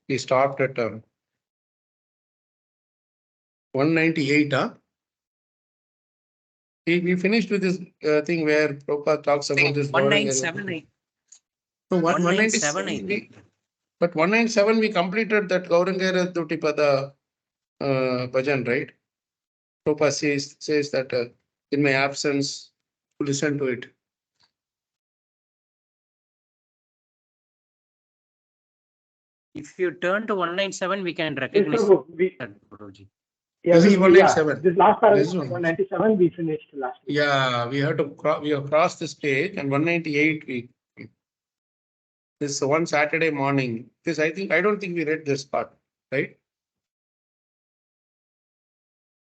We stopped at 198. We finished with this thing where Prabhupada talks about this. 197. No, 197. 197. But 197 we completed that Gaurangara Dutipada bhajan, right? Prabhupada says that in my absence, listen to it. If you turn to 197, we can recognize that, Guruji. Yeah, This is 197. This last paragraph, This one. 197, we finished last week. Yeah, we have crossed this page, and 198 this one Saturday morning. I don't think we read this part, right?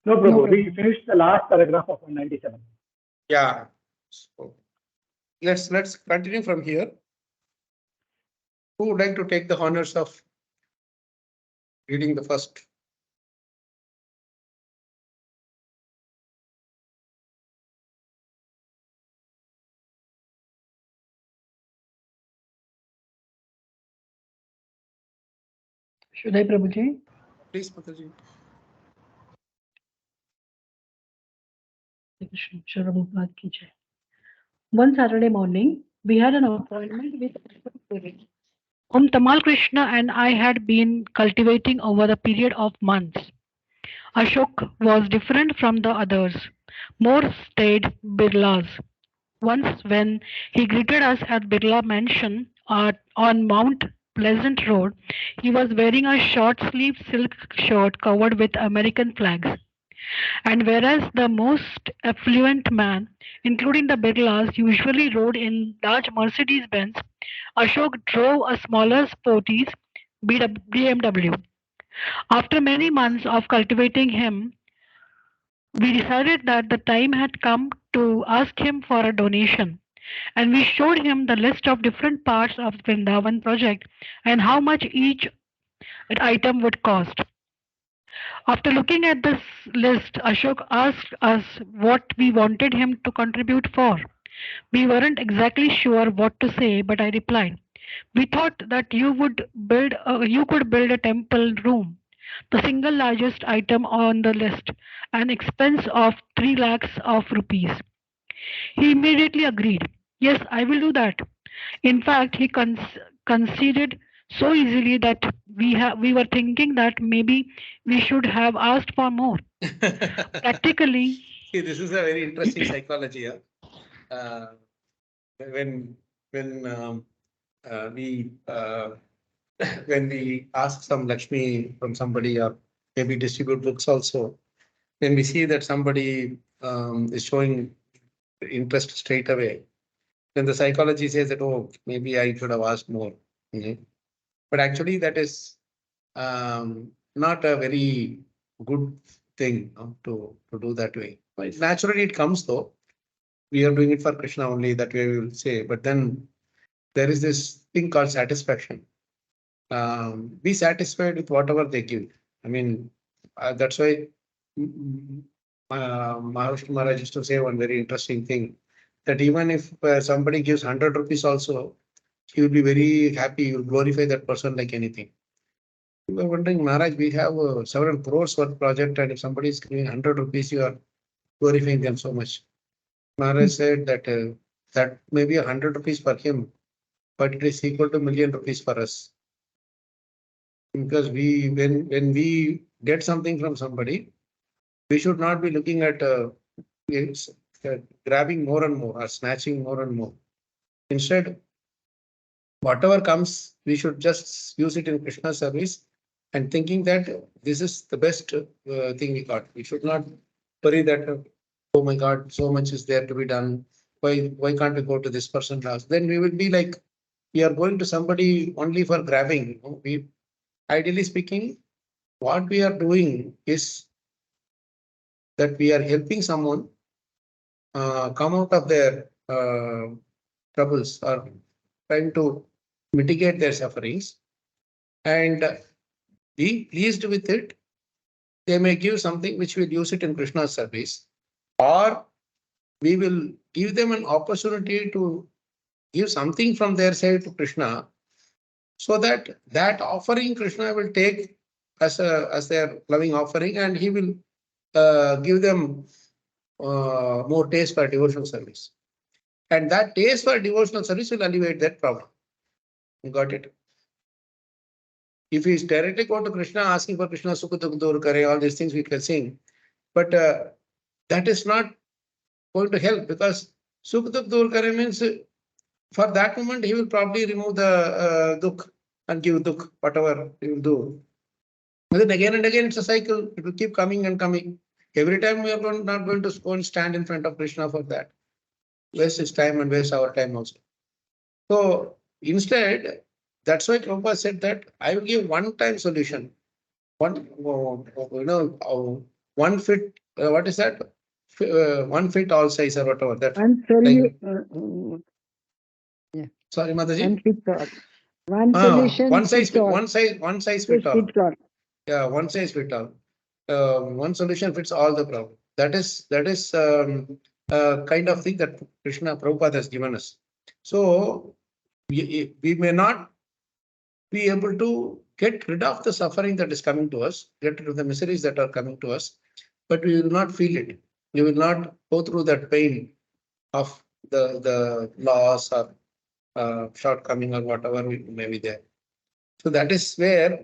No, Prabhu, we finished the last paragraph of 197. Yeah. So let's continue from here. Who would like to take the honors of reading the first? Should I, Prabhuji? Please, Mataji. One Saturday morning, we had an appointment with whom Tamal Krishna and I had been cultivating over the period of months. Ashok was different from the others, more staid Birlas. Once, when he greeted us at Birla Mansion on Mount Pleasant Road, he was wearing a short-sleeved silk shirt covered with American flags. And whereas the most affluent man, including the Birlas, usually rode in large Mercedes-Benz, Ashok drove a smaller sporty BMW. After many months of cultivating him, we decided that the time had come to ask him for a donation. And we showed him the list of different parts of the Vrindavan project and how much each item would cost. After looking at this list, Ashok asked us what we wanted him to contribute for. We weren't exactly sure what to say, but I replied, "We thought that you could build a temple room, the single largest item on the list, an expense of 3 lakhs of rupees." He immediately agreed. "Yes, I will do that." In fact, he conceded so easily that we were thinking that maybe we should have asked for more. Practically, See, this is a very interesting psychology. When we when we ask some Lakshmi from somebody, or maybe distribute books also, when we see that somebody is showing interest straight away, then the psychology says that, oh, maybe I should have asked more. But actually, that is not a very good thing to do that way. Naturally, it comes though. We are doing it for Krishna only, that way we will say. But then there is this thing called satisfaction. Be satisfied with whatever they give. I mean, that's why Maharashtra Maharaj used to say one very interesting thing, that even if somebody gives 100 rupees also, he will be very happy. He will glorify that person like anything. We were wondering, Maharaj, we have several crores worth project, and if somebody is giving 100 rupees, you are glorifying them so much. Maharaj said that that may be 100 rupees for him, but it is equal to million rupees for us. Because when we get something from somebody, we should not be looking at grabbing more and more or snatching more and more. Instead, whatever comes, we should just use it in Krishna's service and thinking that this is the best thing we got. We should not worry that, oh my God, so much is there to be done. Why can't we go to this person last? Then we will be like, we are going to somebody only for grabbing. Ideally speaking, what we are doing is that we are helping someone come out of their troubles, or trying to mitigate their sufferings, and be pleased with it. They may give something which will use it in Krishna's service, or we will give them an opportunity to give something from their side to Krishna, So that offering Krishna will take as their loving offering, and he will give them more taste for devotional service. And that taste for devotional service will alleviate that problem. You got it? If he is directly going to Krishna asking for Krishna Sukha Dukh Dur Kare, all these things we can sing, but that is not going to help, because Sukha Dukh Dur Kare means for that moment he will probably remove the dukh and give dukh, whatever he will do. But then again and again it's a cycle. It will keep coming and coming. Every time we are not going to go and stand in front of Krishna for that. Waste his time and waste our time also. So instead, that's why Prabhupada said that I will give one-time solution. One fit. What is that? One fit all size or whatever. That. Sorry, Mataji. One solution. One size fit all. Yeah, one size fit all. One solution fits all the problem. That is kind of thing that Krishna Prabhupada has given us. So we may not be able to get rid of the suffering that is coming to us, get rid of the miseries that are coming to us, but we will not feel it. We will not go through that pain of the loss or shortcoming or whatever may be there. So that is where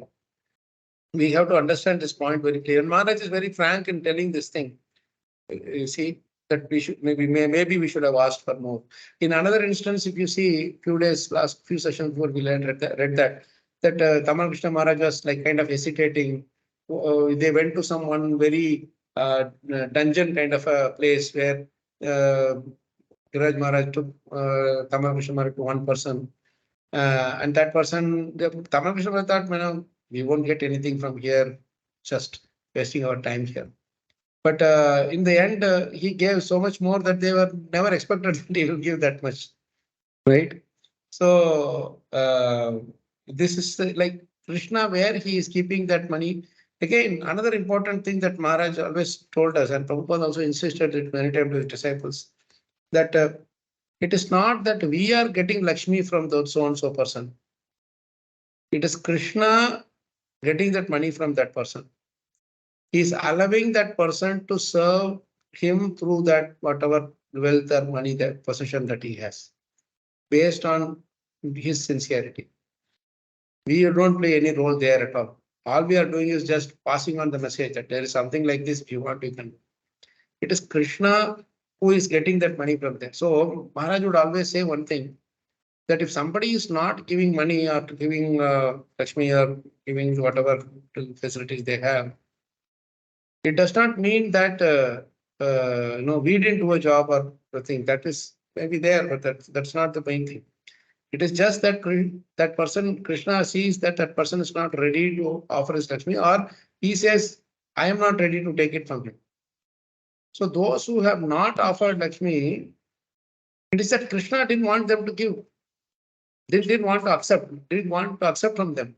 we have to understand this point very clear. And Maharaj is very frank in telling this thing. You see that we should maybe we should have asked for more. In another instance, if you see last few sessions before we read that Tamal Krishna Maharaj was like kind of hesitating. They went to someone very dungeon kind of a place where Giraj Maharaj took Tamal Krishna Maharaj to one person. And that person, Tamal Krishna Maharaj thought, we won't get anything from here, just wasting our time here. But in the end, he gave so much more that they were never expected that he will give that much, right? So this is like Krishna, where he is keeping that money. Again, another important thing that Maharaj always told us, and Prabhupada also insisted it many times to his disciples, that it is not that we are getting Lakshmi from the so and so person. It is Krishna getting that money from that person. He is allowing that person to serve him through that whatever wealth or money, that possession that he has, based on his sincerity. We don't play any role there at all. All we are doing is just passing on the message that there is something like this. If you want, you can. It is Krishna who is getting that money from there. So Maharaj would always say one thing, that if somebody is not giving money or giving Lakshmi or giving whatever facilities they have, it does not mean that we didn't do a job or the thing. That is maybe there, but that's not the main thing. It is just that that person, Krishna sees that that person is not ready to offer his Lakshmi, or he says, I am not ready to take it from him. So those who have not offered Lakshmi, it is that Krishna didn't want them to give. They didn't want to accept from them.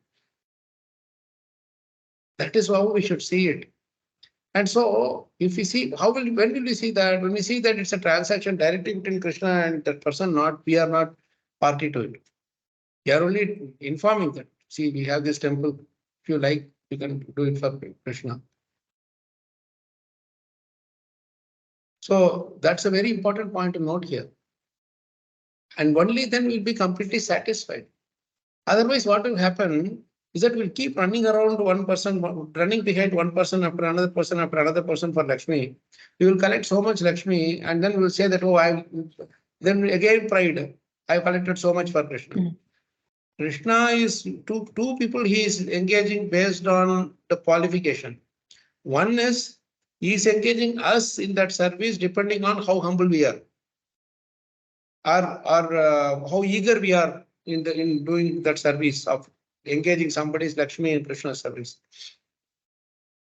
That is how we should see it. And so if we see, when will we see that? When we see that it's a transaction directly between Krishna and that person, we are not party to it. We are only informing that, see, we have this temple. If you like, you can do it for Krishna. So that's a very important point to note here. And only then we'll be completely satisfied. Otherwise, what will happen is that we'll keep running around one person, running behind one person after another person for Lakshmi. We will collect so much Lakshmi, and then we'll say that, then again pride. I collected so much for Krishna. Krishna is two people he is engaging based on the qualification. One is he is engaging us in that service depending on how humble we are, or how eager we are in doing that service of engaging somebody's Lakshmi in Krishna's service.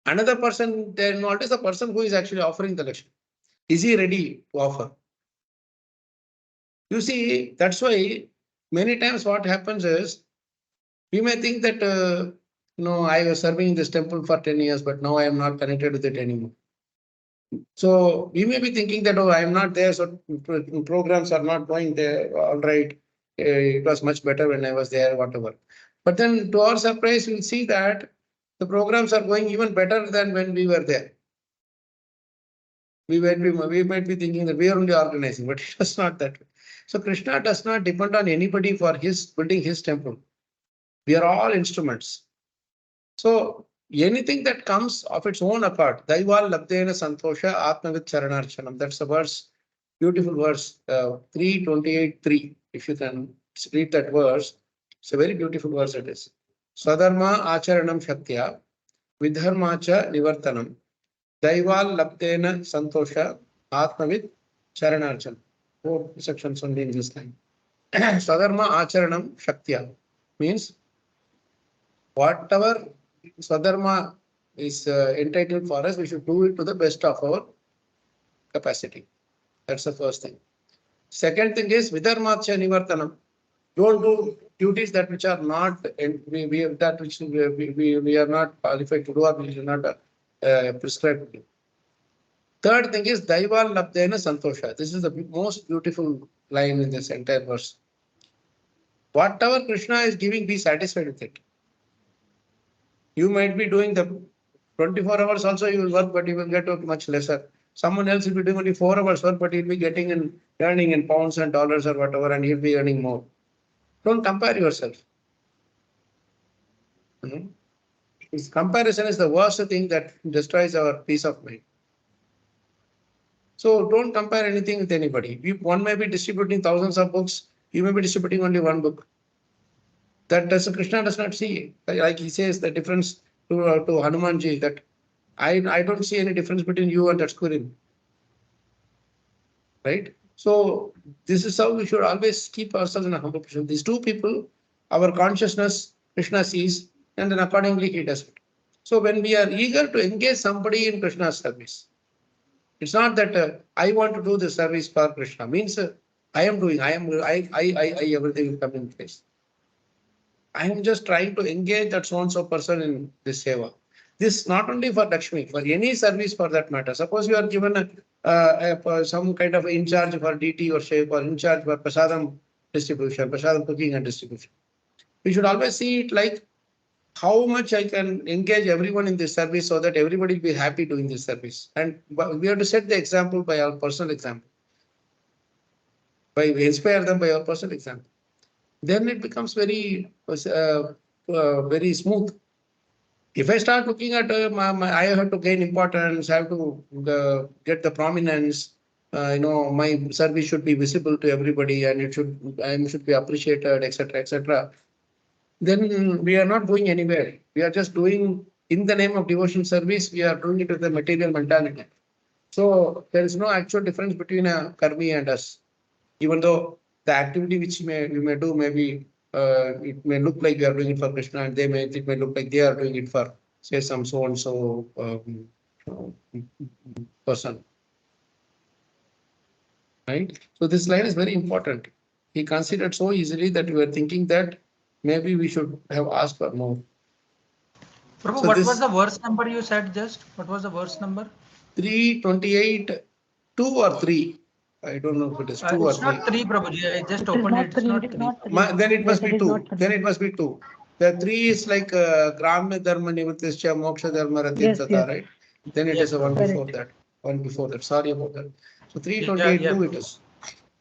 Another person, then what is the person who is actually offering the Lakshmi? Is he ready to offer? You see, that's why many times what happens is, we may think that, I was serving this temple for 10 years, but now I am not connected with it anymore. So we may be thinking that, I am not there, so programs are not going there. All right. it was much better when I was there, whatever. But then to our surprise, we'll see that the programs are going even better than when we were there. We might be thinking that we are only organizing, but it was not that way. So Krishna does not depend on anybody for his building his temple. We are all instruments. So anything that comes of its own accord, Daival Labdena Santosha Atmavit Charanarchanam. That's the verse, beautiful verse, 3:28:3. If you can read that verse, it's a very beautiful verse it is. Swadharma Acharanam Shaktya, Vidharmacha Nivartanam, Daival Labdena Santosha Atmavit Charanarchanam. 4 sections only in this line. Swadharma Acharanam Shaktya means whatever Swadharma is entitled for us, we should do it to the best of our capacity. That's the first thing. Second thing is Vidharmacha Nivartanam. Don't do duties that which are not, we are not qualified to do or we are not prescribed to do. Third thing is Daival Labdena Santosha. This is the most beautiful line in this entire verse. Whatever Krishna is giving, be satisfied with it. You might be doing the 24 hours also you will work, but you will get much lesser. Someone else will be doing only 4 hours work, but he'll be getting and earning in pounds and dollars or whatever, and he'll be earning more. Don't compare yourself. This comparison is the worst thing that destroys our peace of mind. So don't compare anything with anybody. One may be distributing thousands of books, you may be distributing only one book. That Krishna does not see. Like he says, the difference to Hanumanji, that I don't see any difference between you and that squirrel. Right? So this is how we should always keep ourselves in a humble position. These two people, our consciousness, Krishna sees, and then accordingly he does it. So when we are eager to engage somebody in Krishna's service, it's not that I want to do the service for Krishna. Means I am doing, everything will come in place. I am just trying to engage that so-and-so person in this seva. This not only for Lakshmi, for any service for that matter. Suppose you are given some kind of in charge for DT or shape or in charge for prasadam distribution, prasadam cooking and distribution. We should always see it like how much I can engage everyone in this service so that everybody will be happy doing this service. And we have to set the example by our personal example. We inspire them by our personal example. Then it becomes very smooth. If I start looking at I have to gain importance, I have to get the prominence, my service should be visible to everybody and I should be appreciated, etc., etc. Then we are not going anywhere. We are just doing in the name of devotion service. We are doing it with the material mentality. So there is no actual difference between a karmi and us, even though the activity which we may do maybe it may look like we are doing it for Krishna, and it may look like they are doing it for say some so and so person. Right. So this line is very important. He considered so easily that we were thinking that maybe we should have asked for more. Prabhu, what was the verse number you said just? What was the verse number? 3:28, 2 or 3. I don't know if it is 2 or 3. It's not 3, Prabhuji. I just opened it. It's not 3. Then it must be 2. Then it must be 2. The 3 is like Gramya Dharma Nivatischa Moksha Dharma Ratitata, right? Then it is a one before that. One before that. Sorry about that. So 3:28:2 it is.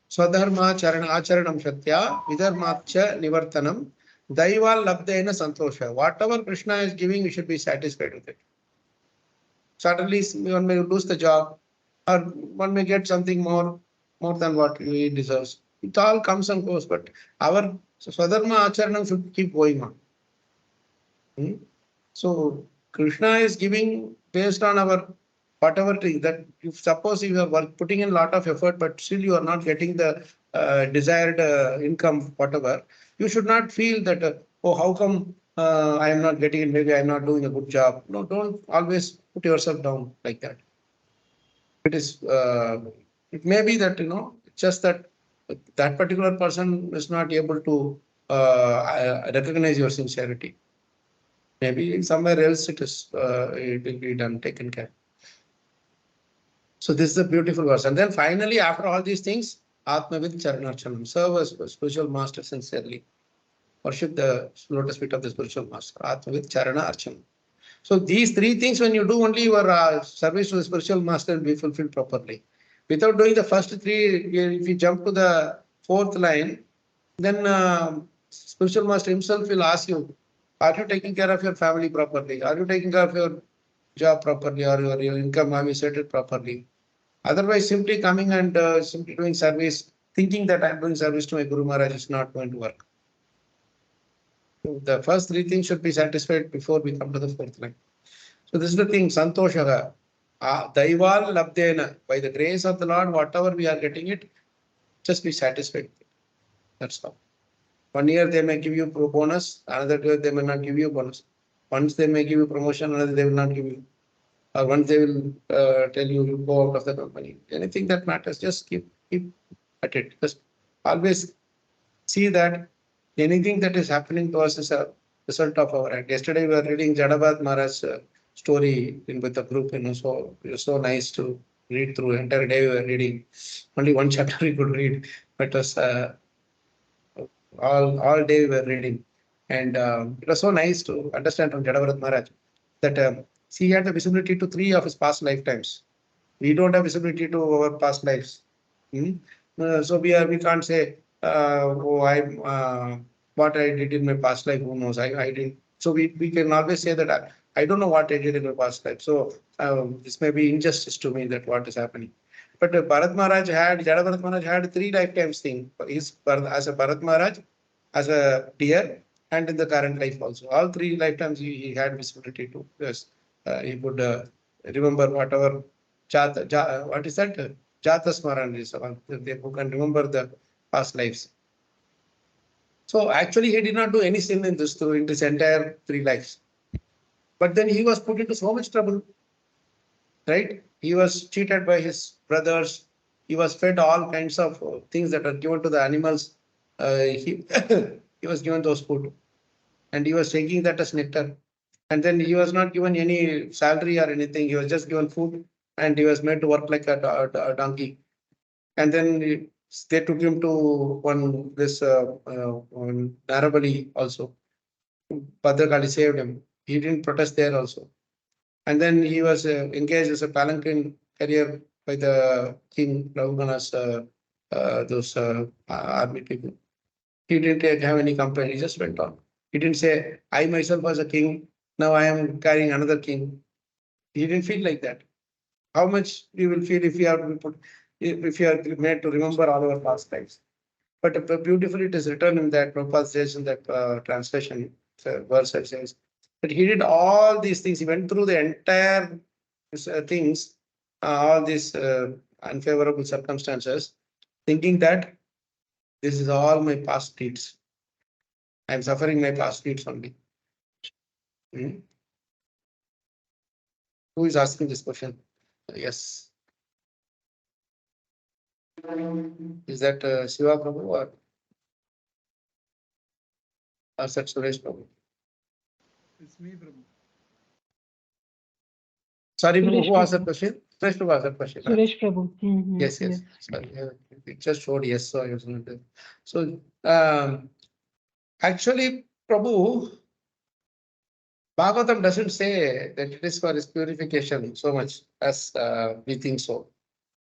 Swadharma Acharanam Shatya Vidharmacha Nivartanam Daival Labdena Santosha. Whatever Krishna is giving, we should be satisfied with it. Suddenly one may lose the job, or one may get something more than what he deserves. It all comes and goes, but our Swadharma Acharanam should keep going on. So Krishna is giving based on our whatever thing that if suppose you are putting in a lot of effort, but still you are not getting the desired income, whatever, you should not feel that, oh, how come I am not getting it? Maybe I am not doing a good job. No, don't always put yourself down like that. It is, it may be that, just that particular person is not able to recognize your sincerity. Maybe somewhere else it will be done, taken care. So this is a beautiful verse. And then finally, after all these things, Atmavid Charanarchanam. Serve a spiritual master sincerely. Worship the lotus feet of the spiritual master. Atmavid Charana Archanam. So these three things, when you do, only your service to the spiritual master will be fulfilled properly. Without doing the first three, if you jump to the fourth line, then spiritual master himself will ask you, are you taking care of your family properly? Are you taking care of your job properly, or your income, have you set it properly? Otherwise, simply coming and simply doing service, thinking that I'm doing service to my Guru Maharaj is not going to work. So the first three things should be satisfied before we come to the fourth line. So this is the thing, Santoshaga. Daival Labdena. By the grace of the Lord, whatever we are getting it, just be satisfied. That's all. 1 year they may give you bonus, another year they may not give you bonus. Once they may give you promotion, another they will not give you. Or once they will tell you go out of the company. Anything that matters, just keep at it. Just always see that anything that is happening to us is a result of our act. Yesterday we were reading Jadabad Maharaj's story with the group, so it was so nice to read through. Entire day we were reading. Only one chapter we could read, but it was all day we were reading. And it was so nice to understand from Jadabad Maharaj that he had the visibility to 3 of his past lifetimes. We don't have visibility to our past lives. So we can't say, what I did in my past life, who knows? I did. So we can always say that I don't know what I did in my past life. So this may be injustice to me that what is happening. But Jada Bharat Maharaj had 3 lifetimes thing. He's as a Bharat Maharaj, as a deer, and in the current life also. All 3 lifetimes he had visibility to. Yes, he could remember whatever what is that? Jata Smaranam is who can remember the past lives. So actually he did not do any sin in this entire 3 lives. But then he was put into so much trouble, right? He was cheated by his brothers. He was fed all kinds of things that are given to the animals. He was given those food, and he was taking that as nectar. And then he was not given any salary or anything. He was just given food, and he was made to work like a donkey. And then they took him to one Narabali also. Bhadrakali saved him. He didn't protest there also. And then he was engaged as a palanquin carrier by the king, Ravugana's those army people. He didn't have any complaint. He just went on. He didn't say, I myself was a king. Now I am carrying another king. He didn't feel like that. How much we will feel if we are if you are made to remember all our past lives. But beautifully it is written in that Prabhupada says in that translation verse it says that he did all these things. He went through the entire things, all these unfavorable circumstances, thinking that this is all my past deeds. I am suffering my past deeds only. Who is asking this question? Yes. Is that Shiva Prabhu or is that Suresh Prabhu? It's me, Prabhu. Sorry, Suresh who asked that Prabhu. question? Suresh Prabhu asked that question. Suresh Prabhu. Yes. Sorry, it just showed yes, so I was not there. So actually, Prabhu, Bhagavatam doesn't say that it is for his purification so much as we think so.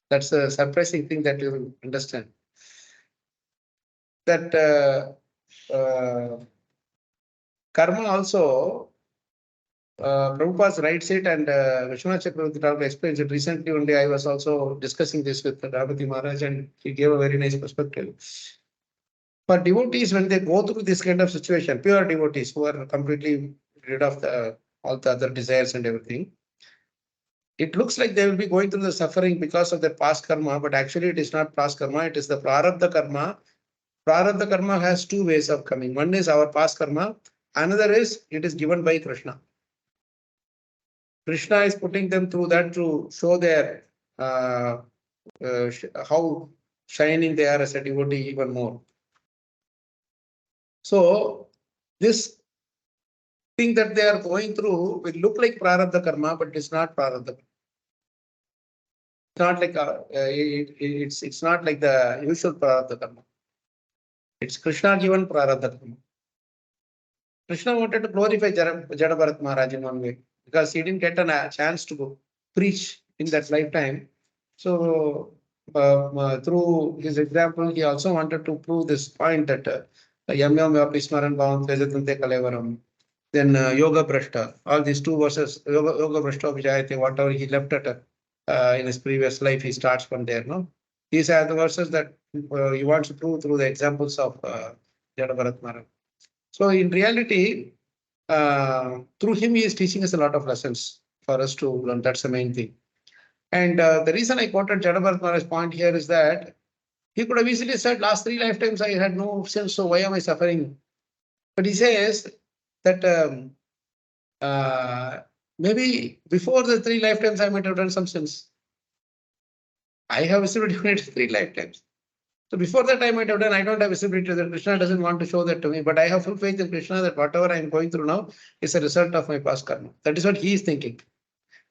That's a surprising thing that you will understand. That karma also, Prabhupada writes it, and Vishwanath Chakravarti Thakur explains it. Recently only I was also discussing this with Raghunath Maharaj, and he gave a very nice perspective. For devotees, when they go through this kind of situation, pure devotees who are completely rid of all the other desires and everything, it looks like they will be going through the suffering because of their past karma, but actually it is not past karma, it is the prarabdha karma. Prarabdha karma has 2 ways of coming. One is our past karma, another is it is given by Krishna. Krishna is putting them through that to show their how shining they are as a devotee even more. So this thing that they are going through will look like prarabdha karma, but it's not prarabdha. not like it's not like the usual prarabdha karma. It's Krishna given prarabdha karma. Krishna wanted to glorify Jada Bharat Maharaj in one way because he didn't get a chance to go preach in that lifetime. So through his example, he also wanted to prove this point that Yam Yam Yapi Smaranam Bhavam Tvejatante Kalevaram. Then Yoga Prashta, all these two verses, Yoga Prashta Vijayate, whatever he left at in his previous life, he starts from there. No, these are the verses that he wants to prove through the examples of Jada Bharat Maharaj. So in reality, through him, he is teaching us a lot of lessons for us to learn. That's the main thing. And the reason I quoted Jada Bharat Maharaj's point here is that he could have easily said, last 3 lifetimes I had no sins, so why am I suffering? But he says that maybe before the 3 lifetimes I might have done some sins. I have visibility 3 lifetimes. So before that I might have done, I don't have visibility that Krishna doesn't want to show that to me, but I have full faith in Krishna that whatever I am going through now is a result of my past karma. That is what he is thinking.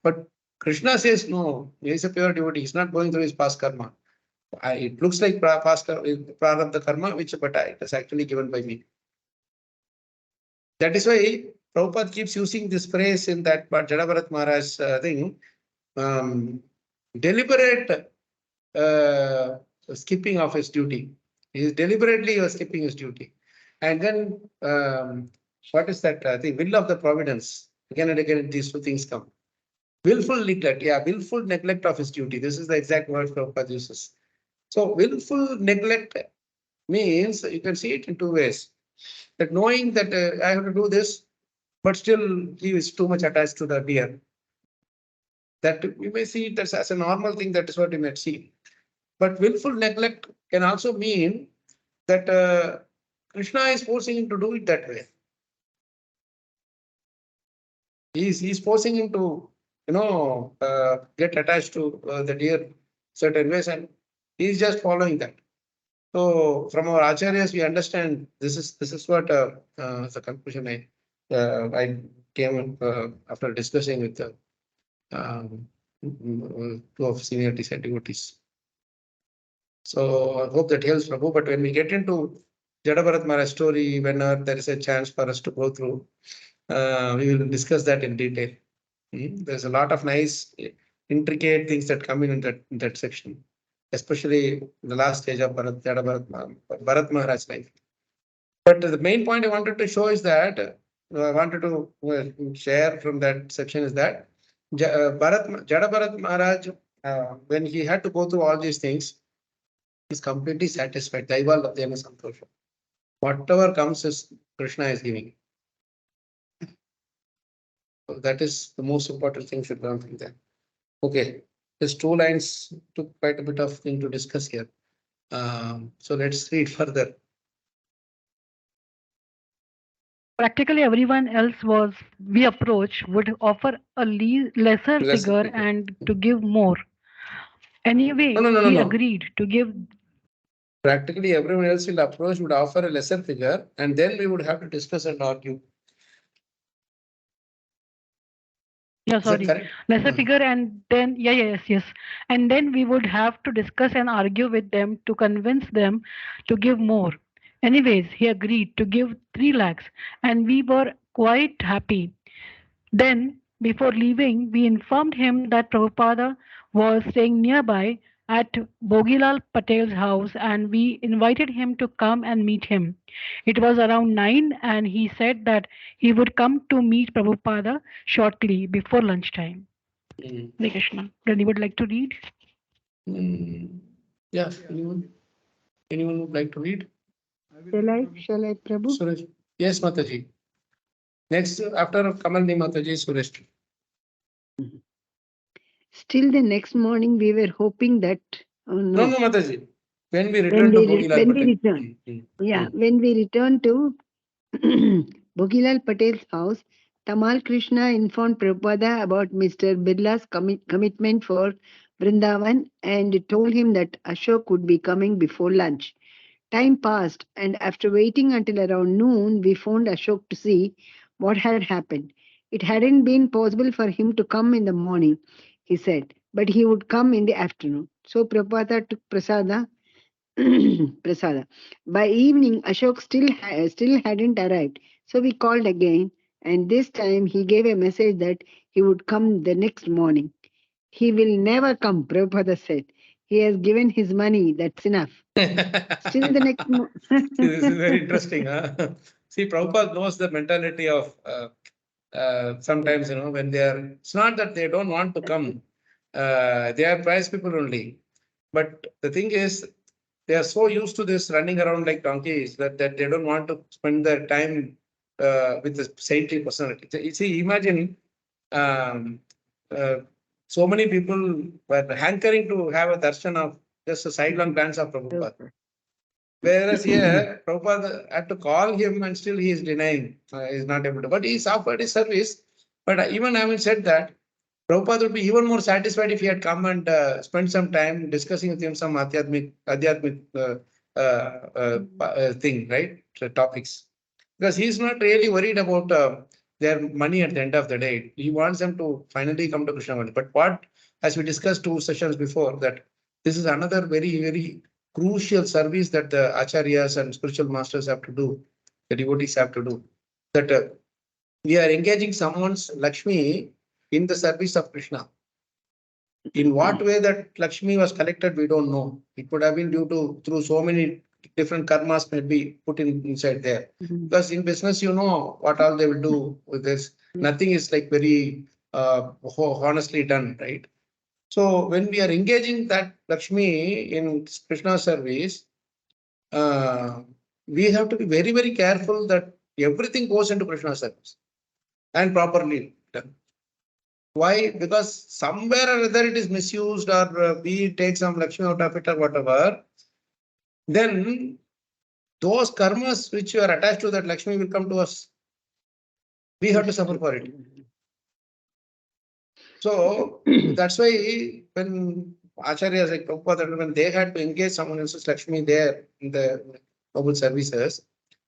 But Krishna says no, he is a pure devotee, he is not going through his past karma. It looks like past prarabdha karma, which but it is actually given by me. That is why Prabhupada keeps using this phrase in that Jada Bharat Maharaj thing, deliberate skipping of his duty. He is deliberately skipping his duty. And then what is that? The will of the providence. Again and again, these two things come. Willful neglect. Yeah, willful neglect of his duty. This is the exact word Prabhupada uses. So willful neglect means you can see it in 2 ways. That knowing that I have to do this, but still he is too much attached to the deer. That you may see it as a normal thing, that is what you may see. But willful neglect can also mean that Krishna is forcing him to do it that way. He's forcing him to, get attached to the deer certain ways, and he's just following that. So from our acharyas, we understand this is what the conclusion I came after discussing with the 2 of senior devotees. So I hope that helps, Prabhu. But when we get into Jada Bharat Maharaj story, whenever there is a chance for us to go through, we will discuss that in detail. There's a lot of nice, intricate things that come in that section, especially the last stage of Jada Bharat Maharaj's life. But the main point I wanted to show is that I wanted to share from that section is that Jada Bharat Maharaj, when he had to go through all these things, is completely satisfied. Daival Ladhyana Santosha. Whatever comes is Krishna is giving. So that is the most important thing should learn from there. Okay, these 2 lines took quite a bit of thing to discuss here. So let's read further. Practically everyone else we approach would offer a lesser figure and to give more. Anyway, he agreed to give. Practically everyone else would offer a lesser figure, and then we would have to discuss and argue. Yeah, sorry, lesser figure, and then yes, and then we would have to discuss and argue with them to convince them to give more. Anyways, he agreed to give 3 lakhs, and we were quite happy. Then, before leaving, we informed him that Prabhupada was staying nearby at Bogilal Patel's house, and we invited him to come and meet him. It was around 9, and he said that he would come to meet Prabhupada shortly before lunchtime. Hare Krishna. Anyone would like to read? Yeah, anyone would like to read? Shall I, Prabhu? Suresh. Yes, Mataji. Next, after Kamalni Mataji, Suresh. Still the next morning we were hoping that No, Mataji. When we returned to Bogilal Patel. When we returned to Bogilal Patel's house, Tamal Krishna informed Prabhupada about Mr. Birla's commitment for Vrindavan and told him that Ashok would be coming before lunch. Time passed, and after waiting until around noon, we phoned Ashok to see what had happened. It hadn't been possible for him to come in the morning, he said. but he would come in the afternoon. So Prabhupada took prasada. Prasada. By evening, Ashok still hadn't arrived. So we called again, and this time he gave a message that he would come the next morning. He will never come, Prabhupada said. He has given his money, that's enough. Still the next This is very interesting. Huh? See, Prabhupada knows the mentality of sometimes, when they are, it's not that they don't want to come. They are prize people only. But the thing is, they are so used to this running around like donkeys that they don't want to spend their time with the saintly personality. You see, imagine so many people were hankering to have a darshan of just a sidelong glance of Prabhupada. Whereas here, Prabhupada had to call him and still he is denying, he is not able to. But he's offered his service. But even having said that, Prabhupada would be even more satisfied if he had come and spent some time discussing with him some adhyatmic thing, right? Topics. Because he's not really worried about their money at the end of the day. He wants them to finally come to Krishna. But what, as we discussed 2 sessions before, that this is another very, very crucial service that the acharyas and spiritual masters have to do, the devotees have to do. That we are engaging someone's Lakshmi in the service of Krishna. In what way that Lakshmi was collected, we don't know. It could have been through so many different karmas may be put inside there. Because in business, what all they will do with this. Nothing is like very honestly done, right? So when we are engaging that Lakshmi in Krishna service, we have to be very, very careful that everything goes into Krishna service and properly done. Why? Because somewhere or other it is misused, or we take some Lakshmi out of it or whatever, then those karmas which are attached to that Lakshmi will come to us. We have to suffer for it. So that's why when acharyas like Prabhupada, when they had to engage someone else's Lakshmi there in the noble services,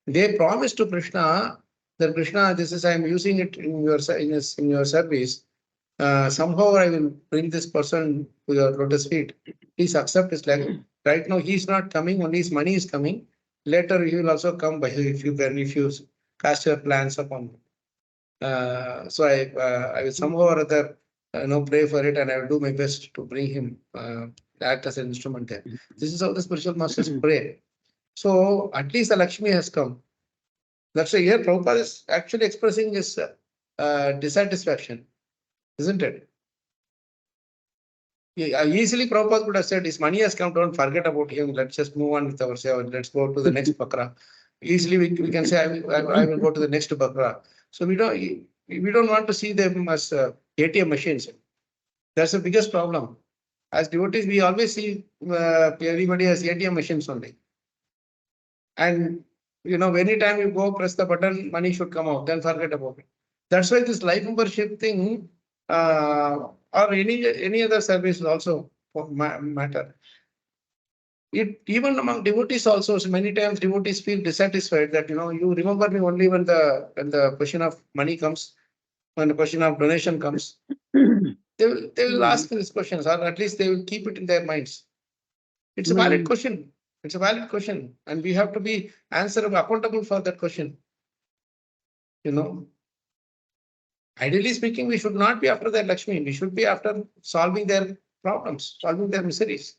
they promised to Krishna that Krishna, this is I am using it in your service. Somehow I will bring this person to your lotus feet. Please accept his like. Right now he is not coming, only his money is coming. Later he will also come by if you cast your plans upon him. So I will somehow or other pray for it, and I will do my best to bring him act as an instrument there. This is how the spiritual masters pray. So at least the Lakshmi has come. That's why here Prabhupada is actually expressing his dissatisfaction, isn't it? Easily Prabhupada could have said, his money has come, don't forget about him, let's just move on with our seva, let's go to the next bakra. Easily we can say, I will go to the next bakra. So we don't want to see them as ATM machines. That's the biggest problem. As devotees, we always see everybody as ATM machines only. And anytime you go press the button, money should come out, then forget about it. That's why this life membership thing, or any other service also for matter. It even among devotees also, so many times devotees feel dissatisfied that you remember me only when the question of money comes, when the question of donation comes. They will ask these questions, or at least they will keep it in their minds. It's a valid question. It's a valid question, and we have to be accountable for that question. Ideally speaking, we should not be after their Lakshmi. We should be after solving their problems, solving their miseries.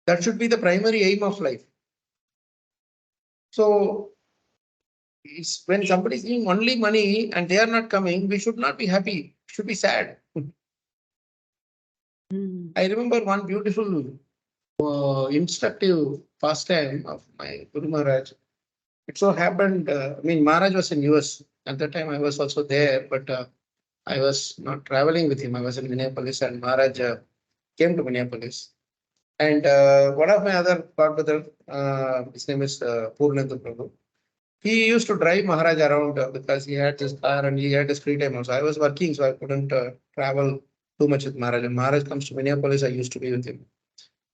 That should be the primary aim of life. So it's when somebody is giving only money and they are not coming, we should not be happy. We should be sad. I remember one beautiful instructive pastime of my Guru Maharaj. It so happened, Maharaj was in US. At that time, I was also there, but I was not traveling with him. I was in Minneapolis, and Maharaj came to Minneapolis. And one of my other godbrother, his name is Purnendu Prabhu. He used to drive Maharaj around because he had his car and he had his free time also. I was working, so I couldn't travel too much with Maharaj. And Maharaj comes to Minneapolis, I used to be with him.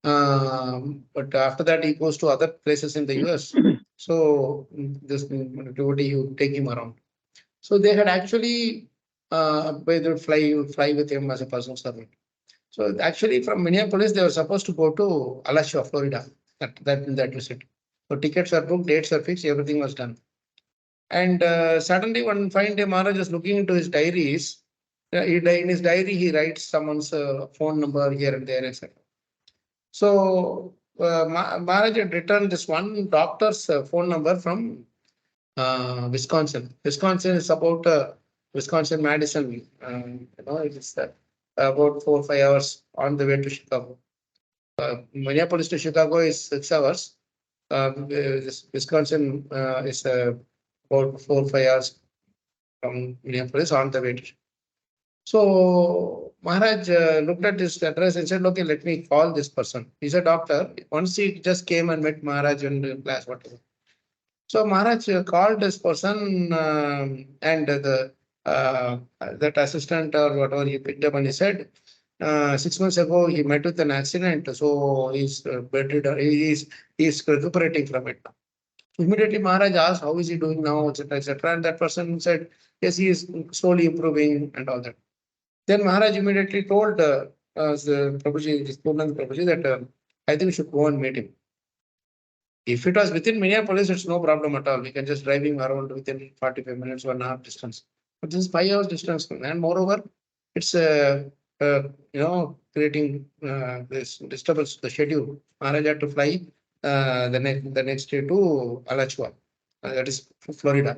But after that, he goes to other places in the US. So this devotee, you take him around. So they had actually they would fly with him as a personal servant. So actually from Minneapolis, they were supposed to go to Alachua, Florida, that visit. So tickets are booked, dates are fixed, everything was done. And suddenly one fine day, Maharaj was looking into his diaries. In his diary, he writes someone's phone number here and there, etc. So Maharaj had written this one doctor's phone number from Wisconsin. Wisconsin is about Wisconsin Madison. It is about 4 or 5 hours on the way to Chicago. Minneapolis to Chicago is 6 hours. This Wisconsin is about 4 or 5 hours from Minneapolis on the way to Chicago. So Maharaj looked at this address and said, okay, let me call this person. He's a doctor. Once he just came and met Maharaj in class, whatever. So Maharaj called this person and that assistant or whatever, he picked up and he said, 6 months ago he met with an accident, so he's bedridden, he's recuperating from it. Immediately Maharaj asked, how is he doing now, etc., etc. And that person said, yes, he is slowly improving and all that. Then Maharaj immediately told the Prabhuji, Purnand Prabhuji, that I think we should go and meet him. If it was within Minneapolis, it's no problem at all. We can just drive him around within 45 minutes, 1.5 distance. But this is 5 hours distance. And moreover, it's creating this disturbance to the schedule. Maharaj had to fly the next day to Alachua, that is Florida.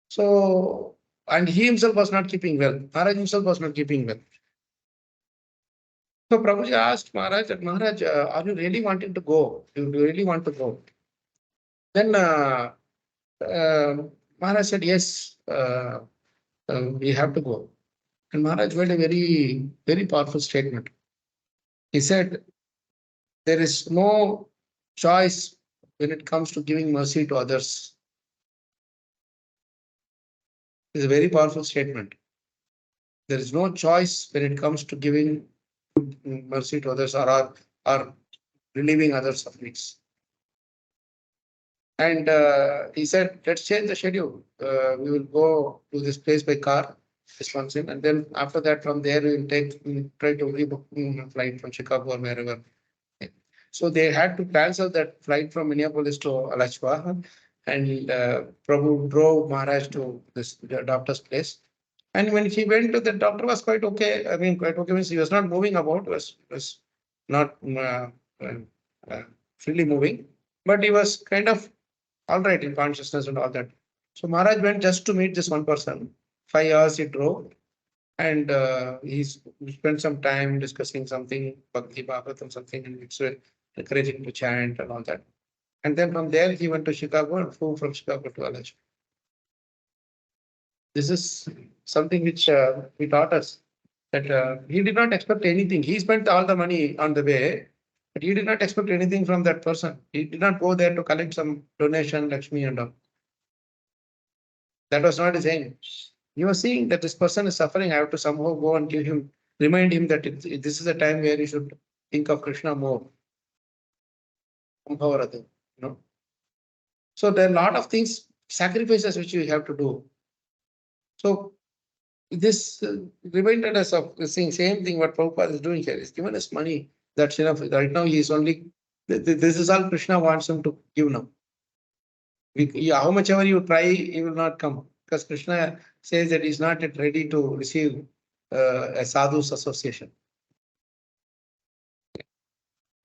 So, and he himself was not keeping well. Maharaj himself was not keeping well. So Prabhuji asked Maharaj, Maharaj, are you really wanting to go? Do you really want to go? Then Maharaj said, yes, we have to go. And Maharaj made a very, very powerful statement. He said, there is no choice when it comes to giving mercy to others. It's a very powerful statement. There is no choice when it comes to giving mercy to others or relieving others' sufferings. And he said, let's change the schedule. We will go to this place by car, Wisconsin, and then after that, from there, we will try to rebook a flight from Chicago or wherever. So they had to cancel that flight from Minneapolis to Alachua, and Prabhu drove Maharaj to this doctor's place. And when he went to the doctor, was quite okay. I mean, quite okay means he was not moving about, was not freely moving, but he was kind of all right in consciousness and all that. So Maharaj went just to meet this one person. 5 hours he drove, and he spent some time discussing something, Bhakti Bhagavatam, something, and it's encouraging to chant and all that. And then from there, he went to Chicago and flew from Chicago to Alachua. This is something which he taught us, that he did not expect anything. He spent all the money on the way, but he did not expect anything from that person. He did not go there to collect some donation, Lakshmi and all. That was not his aim. He was seeing that this person is suffering. I have to somehow go and remind him that this is a time where you should think of Krishna more. Somehow or other, So there are a lot of things, sacrifices which you have to do. So this reminded us of the same thing what Prabhupada is doing here. He's given us money. That's enough. Right now he is only, this is all Krishna wants him to give now. How much ever you try, he will not come. Because Krishna says that he's not yet ready to receive a sadhu's association.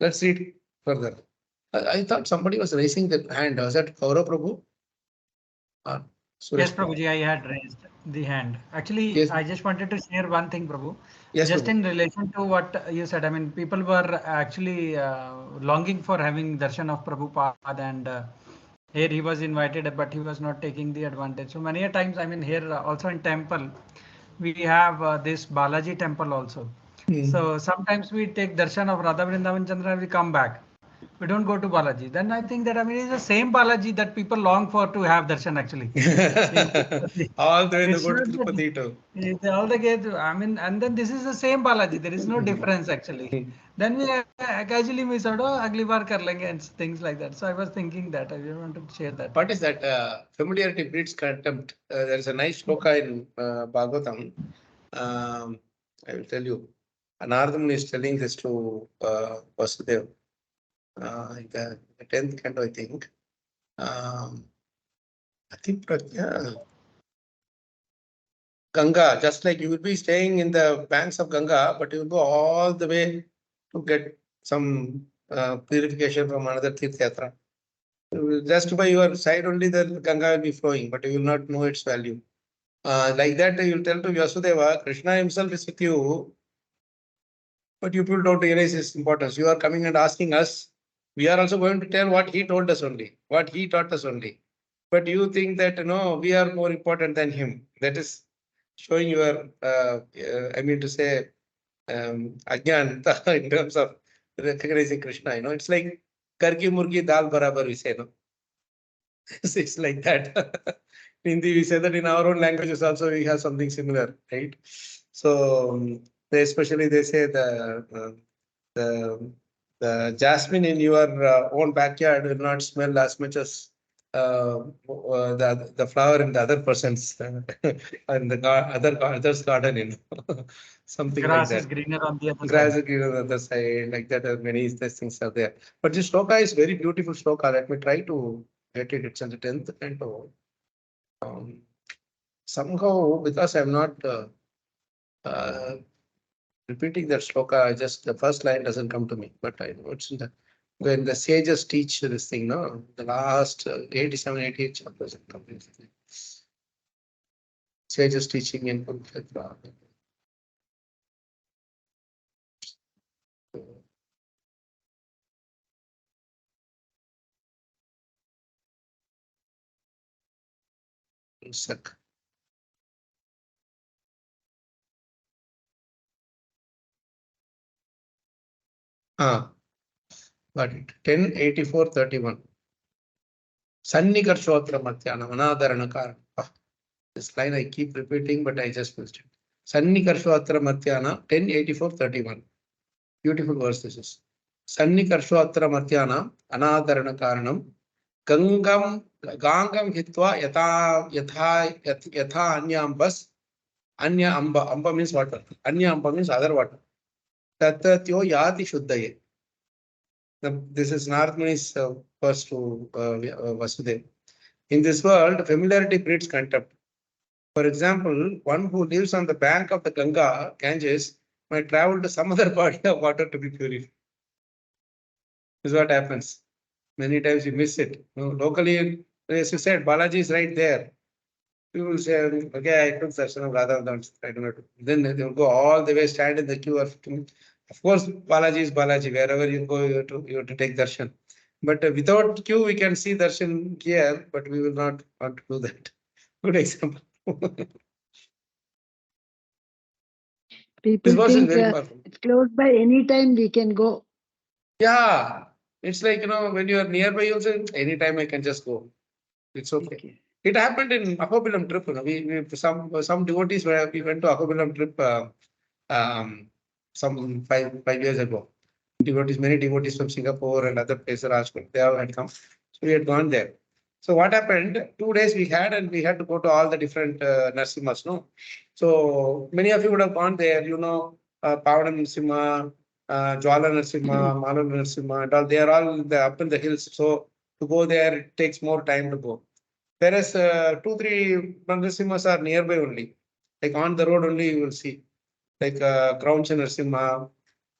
Let's read further. I thought somebody was raising their hand. Was that Gaurav Prabhu? Yes, Prabhuji, I had raised the hand. Actually, yes. I just wanted to share one thing, Prabhu. Yes, just Prabhu. In relation to what you said, I mean, people were actually longing for having darshan of Prabhupada, and here he was invited, but he was not taking the advantage. So many a times, I mean, here also in temple, we have this Balaji temple also. So sometimes we take darshan of Radha Vrindavan Chandra, we come back. we don't go to Balaji. Then I think that, I mean, it's the same Balaji that people long for to have darshan actually. All the way to It's go to not that- Tirupati too. all the way I mean, and then this is the same Balaji. There is no difference actually. Then we casually miss out, oh, agli baar kar lenge and things like that. So I was thinking that I just wanted to share that. What is that? Familiarity breeds contempt. There is a nice shloka in Bhagavatam. I will tell you. Anardam is telling this to Vasudeva. In the 10th canto, I think. Ganga, just like you will be staying in the banks of Ganga, but you will go all the way to get some purification from another Tirth Just by your side only the Ganga will be flowing, but you will not know its value. Like that, you will tell to Vasudeva, Krishna himself is with you, but you people don't realize his importance. You are coming and asking us. We are also going to tell what he told us only, what he taught us only. But you think that no, we are more important than him. That is showing your, I mean to say, ajnanta in terms of recognizing Krishna. It's like karki murgi dal barabar we say, no. It's like that. In Hindi, we say that in our own languages also we have something similar, right? So especially they say the jasmine in your own backyard will not smell as much as the flower in the other person's and the other's garden, something Grass like is that. greener on the other Grass side. is greener on the other side, like that. Many these things are there. But this shloka is very beautiful shloka. Let me try to get it. It's in the 10th canto. Somehow, because I'm not repeating that shloka, just the first line doesn't come to me. But I know it's in the when the sages teach this thing, no, the last 87, 88 chapters. Sages teaching in Kurukshetra. Sak. Got it. 1084:31. Sannikarshotra Mathyana Anadharana Karana. This line I keep repeating, but I just missed it. Sannikarshotra Mathyana 1084:31. Beautiful verse this is. Sannikarshotra Mathyana Anadharana Karanam Gangam Hitwa Yatha Anyambas. Anya Amba. Amba means water. Anya Amba means other water. Tatatyo Yati Shuddhaye. This is Narthmuni's verse to Vasudeva. In this world, familiarity breeds contempt. For example, one who lives on the bank of the Ganga, Ganges, might travel to some other body of water to be purified. This is what happens. Many times you miss it. Locally, as you said, Balaji is right there. People say, okay, I took darshan of Radha, I do not. Then they will go all the way, stand in the queue. Of course, Balaji is Balaji. Wherever you go, you have to take darshan. But without queue, we can see darshan here, but we will not want to do that. Good example. People think it's close by, any time we can go. Yeah, it's like, when you are nearby, also anytime I can just go. It's okay. It happened in Ahobilam trip. We some devotees where we went to Ahobilam trip some five years ago. Many devotees from Singapore and other places, Rajkot, they had come. So we had gone there. So what happened? 2 days we had, and we had to go to all the different Narsimhas. No, so many of you would have gone there. Pavana Narsimha, Jwala Narsimha, Mala Narsimha, and all. They are all up in the hills. So to go there, it takes more time to go. Whereas 2-3 Narsimhas are nearby only. Like on the road only you will see. Like Krauncha Narsimha,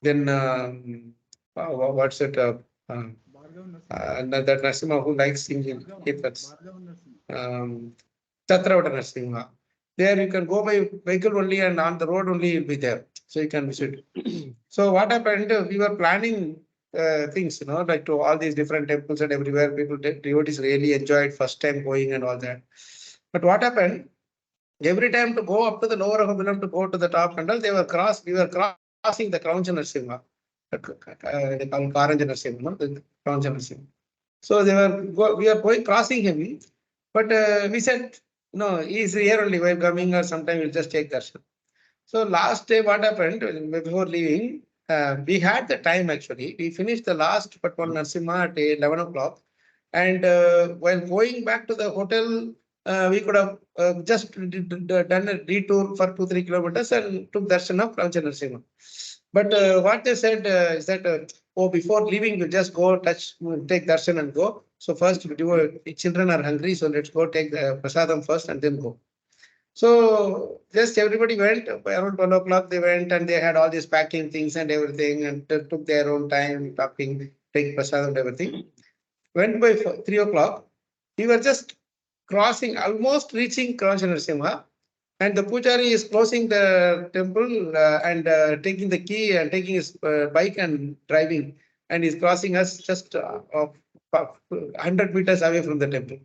then what's it? That Narsimha who likes singing. Chatravata Narsimha. There you can go by vehicle only, and on the road only you'll be there. So you can visit. So what happened? We were planning things, like to all these different temples and everywhere. Devotees really enjoyed first time going and all that. But what happened? Every time to go up to the lower Ahobilam to go to the top and all, we were crossing the Krauncha Narsimha. they call Karanja Narasimha, the Karanja Narasimha. So we are going crossing him, but we said, no, he is here only while coming, or sometime we'll just take darshan. So last day, what happened before leaving? We had the time actually. We finished the last but one Narasimha at 11 o'clock. And while going back to the hotel, we could have just done a detour for 2-3 kilometers and took darshan of Karanja Narasimha. But what they said is that, oh, before leaving, you just go take darshan and go. So first, children are hungry, so let's go take the prasadam first and then go. So just everybody went around 12 o'clock. They went and they had all these packing things and everything, and took their own time talking, take prasadam and everything. Went by 3 o'clock. We were just crossing, almost reaching Karanja Narasimha. And the pujari is closing the temple and taking the key and taking his bike and driving. And he's crossing us just 100 meters away from the temple.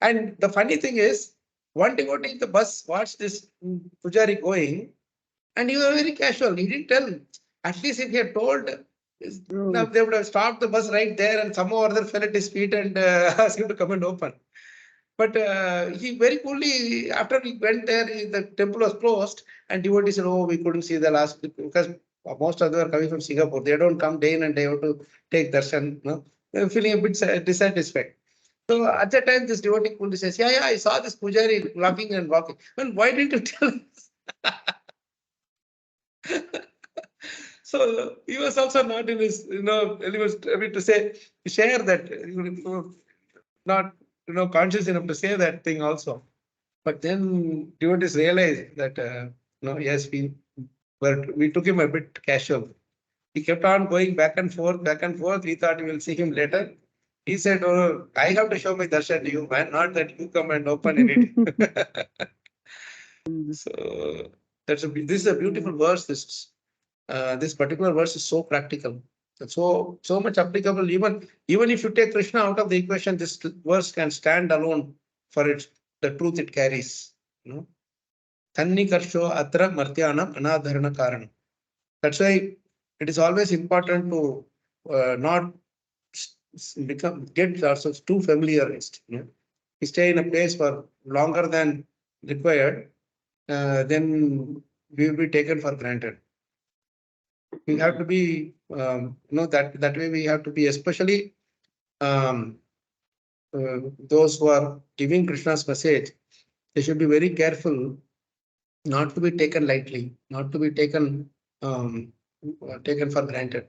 And the funny thing is, one devotee in the bus watched this pujari going, and he was very casual. He didn't tell. At least if he had told, they would have stopped the bus right there, and somehow or other fell at his feet and asked him to come and open. But he very coolly, after we went there, the temple was closed, and devotees said, oh, we couldn't see the last, because most of them are coming from Singapore. They don't come day in and day out to take darshan. No? They're feeling a bit dissatisfied. So at that time, this devotee coolly says, yeah, I saw this pujari laughing and walking. Well, why didn't you tell us? So he was also not in his, he was trying to share that, not, conscious enough to say that thing also. But then devotees realized that, yes, we took him a bit casual. He kept on going back and forth, back and forth. We thought we will see him later. He said, oh, I have to show my darshan to you, man, not that you come and open it. So this is a beautiful verse. This particular verse is so practical. So much applicable. Even if you take Krishna out of the equation, this verse can stand alone for the truth it carries. Tanni karsho atra martyanam anadharana karanam. That's why it is always important to not get ourselves too familiarized. We stay in a place for longer than required, then we will be taken for granted. We have to be, that way we have to be, especially those who are giving Krishna's message. They should be very careful not to be taken lightly, not to be taken for granted.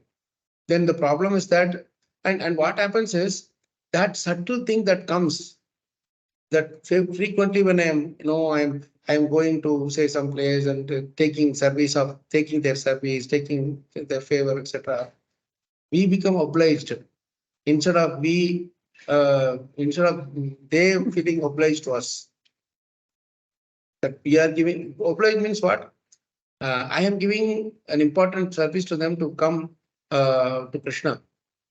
Then the problem is that, and what happens is that subtle thing that comes, that frequently when I'm going to say some place and taking their service, taking their favor, etc. We become obliged instead of they feeling obliged to us. That we are giving, obliged means what? I am giving an important service to them to come to Krishna.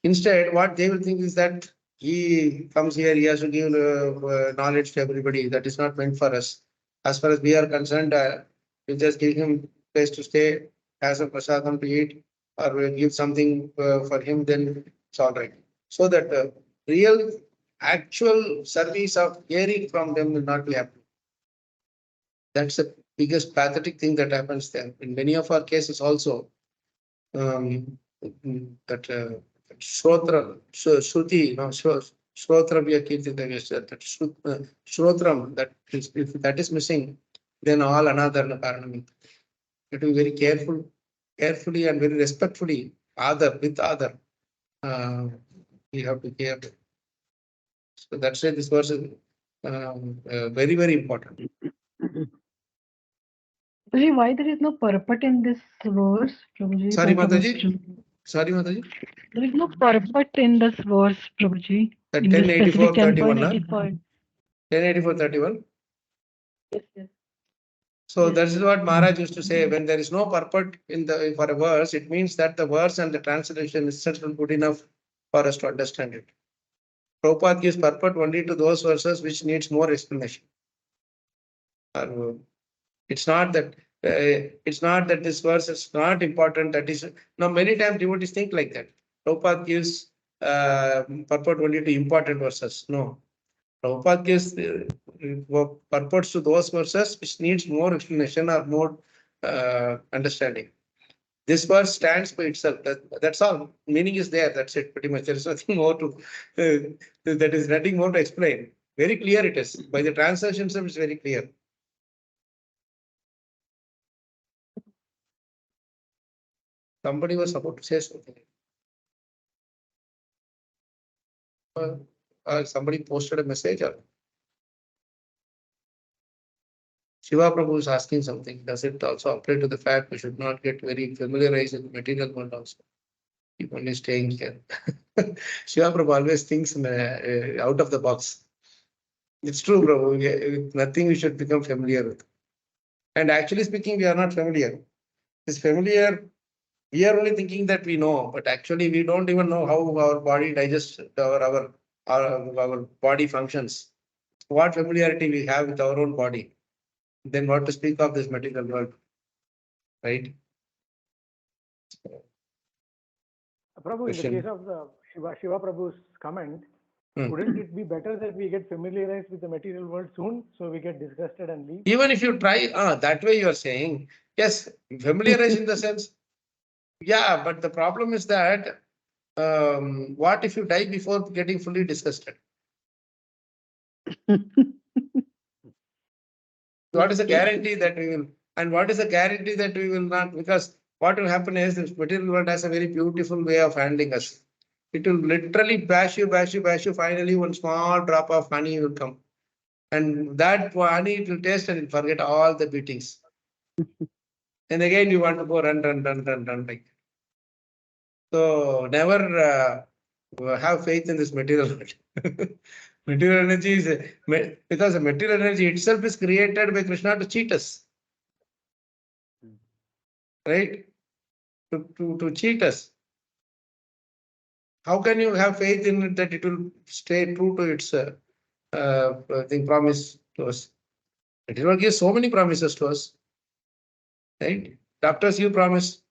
Instead, what they will think is that he comes here, he has to give knowledge to everybody. That is not meant for us. As far as we are concerned, we just give him place to stay, has a prasadam to eat, or we'll give something for him, then it's all right. So that real, actual service of hearing from them will not be happening. That's the biggest pathetic thing that happens there. In many of our cases also, that Shrotra, Shruti, Shrotra that Shrotram, if that is missing, then all another karanam. You have to be very carefully and very respectfully, with other. We have to care. So that's why this verse is very, very important. Why there is no purport in this verse, Prabhuji? Sorry, Mataji. There is no purport in this verse, Prabhuji. 1084:31. 1084:31. Yes. So that is what Maharaj used to say. When there is no purport for a verse, it means that the verse and the translation is itself good enough for us to understand it. Prabhupada gives purport only to those verses which needs more explanation. It's not that It's not that this verse is not important. That is, now many times devotees think like that. Prabhupada gives purport only to important verses. No. Prabhupada gives purports to those verses which needs more explanation or more understanding. This verse stands by itself. That's all. Meaning is there. That's it. Pretty much. There is nothing more to. That is nothing more to explain. Very clear it is. By the translation, it's very clear. Somebody was about to say something. Somebody posted a message. Or Shiva Prabhu is asking something. Does it also apply to the fact we should not get very familiarized with the material world also? Keep only staying here. Shiva Prabhu always thinks out of the box. It's true, Prabhu. Nothing we should become familiar with. And actually speaking, we are not familiar. This familiar, we are only thinking that we know, but actually we don't even know how our body digests, our body functions. What familiarity we have with our own body. Then what to speak of this material world, right? Prabhu, in the case of the Shiva Prabhu's comment, wouldn't it be better that we get familiarized with the material world soon, so we get disgusted and leave? Even if you try, that way you are saying, yes, familiarize in the sense, yeah, but the problem is that, what if you die before getting fully disgusted? What is the guarantee that we will, and what is the guarantee that we will not, because what will happen is this material world has a very beautiful way of handling us. It will literally bash you. Finally, one small drop of honey will come. And that honey it will taste and forget all the beatings. And again, you want to go run like. So never have faith in this material world. Material energy is, because the material energy itself is created by Krishna to cheat us. Right? To cheat us. How can you have faith in it that it will stay true to its promise to us? It will give so many promises to us. Right? Doctors, you promise.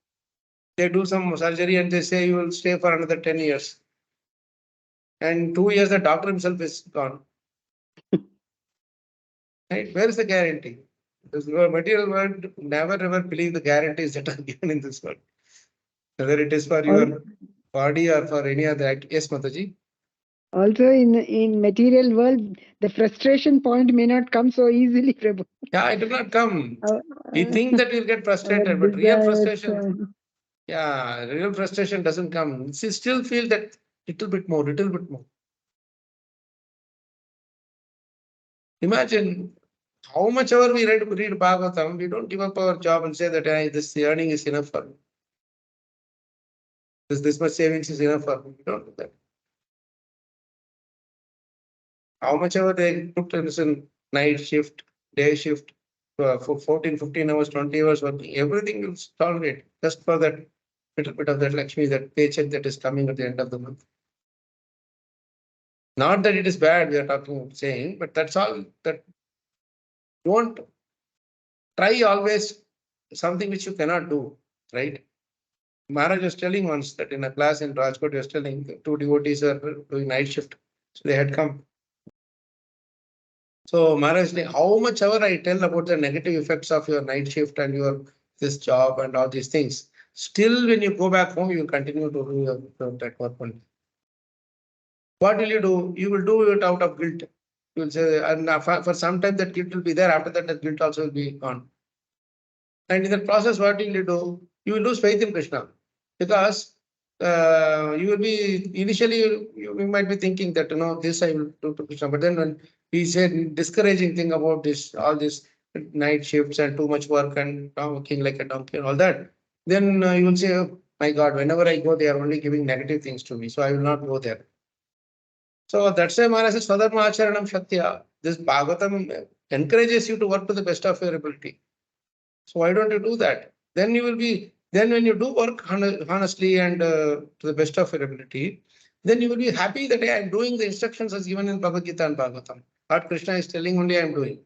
They do some surgery and they say you will stay for another 10 years. And 2 years, the doctor himself is gone. Right? Where is the guarantee? Because your material world never ever believe the guarantees that are given in this world. Whether it is for your body or for any other act. Yes, Mataji. Also in material world, the frustration point may not come so easily, Prabhu. Yeah, it will not come. We think that we'll get frustrated, but real frustration, real frustration doesn't come. You still feel that little bit more. Imagine how much ever we read Bhagavatam, we don't give up our job and say that this earning is enough for me. This much savings is enough for me. We don't do that. How much ever they put in night shift, day shift, for 14, 15 hours, 20 hours working, everything will tolerate just for that little bit of that Lakshmi, that paycheck that is coming at the end of the month. Not that it is bad, we are saying, but that's all. That don't try always something which you cannot do, right? Maharaj was telling once that in a class in Rajkot, he was telling 2 devotees are doing night shift. So they had come. So Maharaj, how much ever I tell about the negative effects of your night shift and your this job and all these things, still when you go back home, you will continue to do that work. What will you do? You will do it out of guilt. You will say, and for some time that guilt will be there. After that, that guilt also will be gone. And in that process, what will you do? You will lose faith in Krishna, because you will be initially you might be thinking that this I will do to Krishna, but then when we say discouraging thing about this, all this night shifts and too much work and working like a donkey and all that, then you will say, oh, my God, whenever I go, they are only giving negative things to me, so I will not go there. So that's why Maharaj says, Swadharma Acharanam Shatya. This Bhagavatam encourages you to work to the best of your ability. So why don't you do that? Then when you do work honestly and to the best of your ability, then you will be happy that I am doing the instructions as given in Bhagavad Gita and Bhagavatam. What Krishna is telling only I am doing.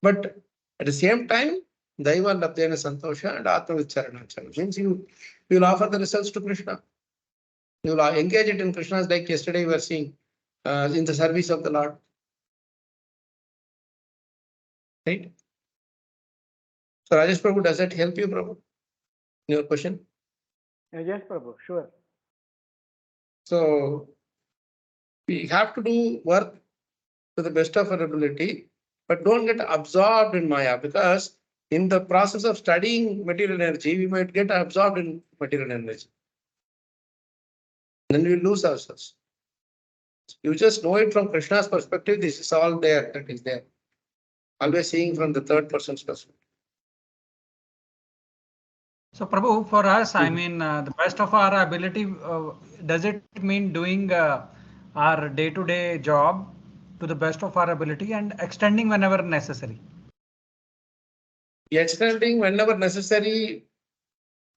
But at the same time, Daiva Labdena Santosha and Atma Vicharana. Means you will offer the results to Krishna. You will engage it in Krishna's, like yesterday we were seeing in the service of the Lord. Right? So Rajesh Prabhu, does that help you, Prabhu? Your question? Yes, Prabhu, sure. So we have to do work to the best of our ability, but don't get absorbed in Maya, because in the process of studying material energy, we might get absorbed in material energy. Then we lose ourselves. You just know it from Krishna's perspective. This is all there, that is there. Always seeing from the third person's perspective. So Prabhu, for us, I mean, the best of our ability, does it mean doing our day-to-day job to the best of our ability and extending whenever necessary? Extending whenever necessary,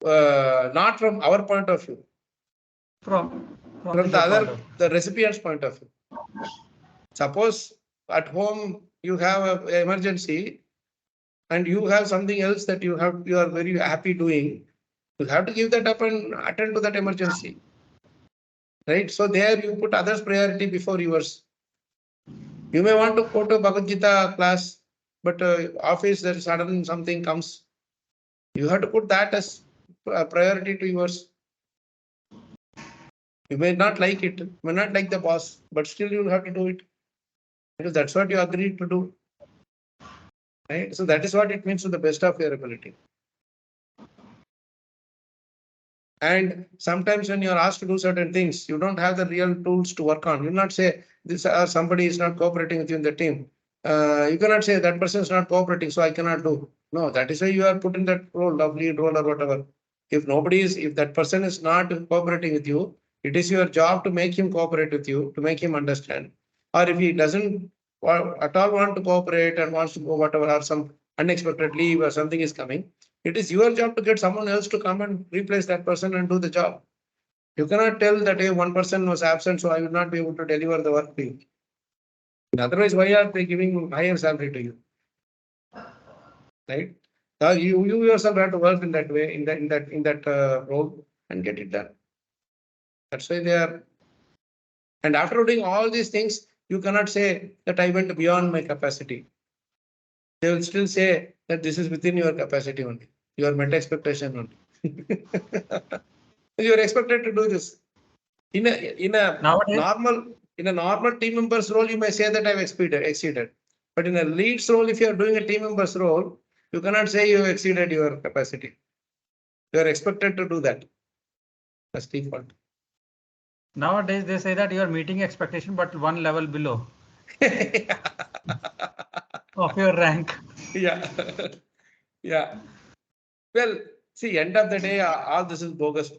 not from our point of view. From the recipient's point of view. Suppose at home you have an emergency and you have something else that you are very happy doing. You have to give that up and attend to that emergency. Right? So there you put others' priority before yours. You may want to go to Bhagavad Gita class, but office there sudden something comes. You have to put that as a priority to yours. You may not like it, may not like the boss, but still you have to do it. Because that's what you agreed to do. Right? So that is what it means to the best of your ability. And sometimes when you are asked to do certain things, you don't have the real tools to work on. You will not say this somebody is not cooperating with you in the team. You cannot say that person is not cooperating, so I cannot do. No, that is why you are put in that role of lead role or whatever. If that person is not cooperating with you, it is your job to make him cooperate with you, to make him understand. Or if he doesn't at all want to cooperate and wants to go whatever, or some unexpected leave or something is coming, it is your job to get someone else to come and replace that person and do the job. You cannot tell that hey, one person was absent, so I will not be able to deliver the work to you. Otherwise, why are they giving higher salary to you? Right? Now you yourself have to work in that way, in that role, and get it done. That's why they are. And after doing all these things, you cannot say that I went beyond my capacity. They will still say that this is within your capacity only. Your met expectation only. You are expected to do this. In a normal team member's role, you may say that I've exceeded. But in a lead's role, if you are doing a team member's role, you cannot say you have exceeded your capacity. You are expected to do that. That's default. Nowadays, they say that you are meeting expectation, but one level below of your rank. Yeah. Yeah. Well, see, end of the day, all this is bogus.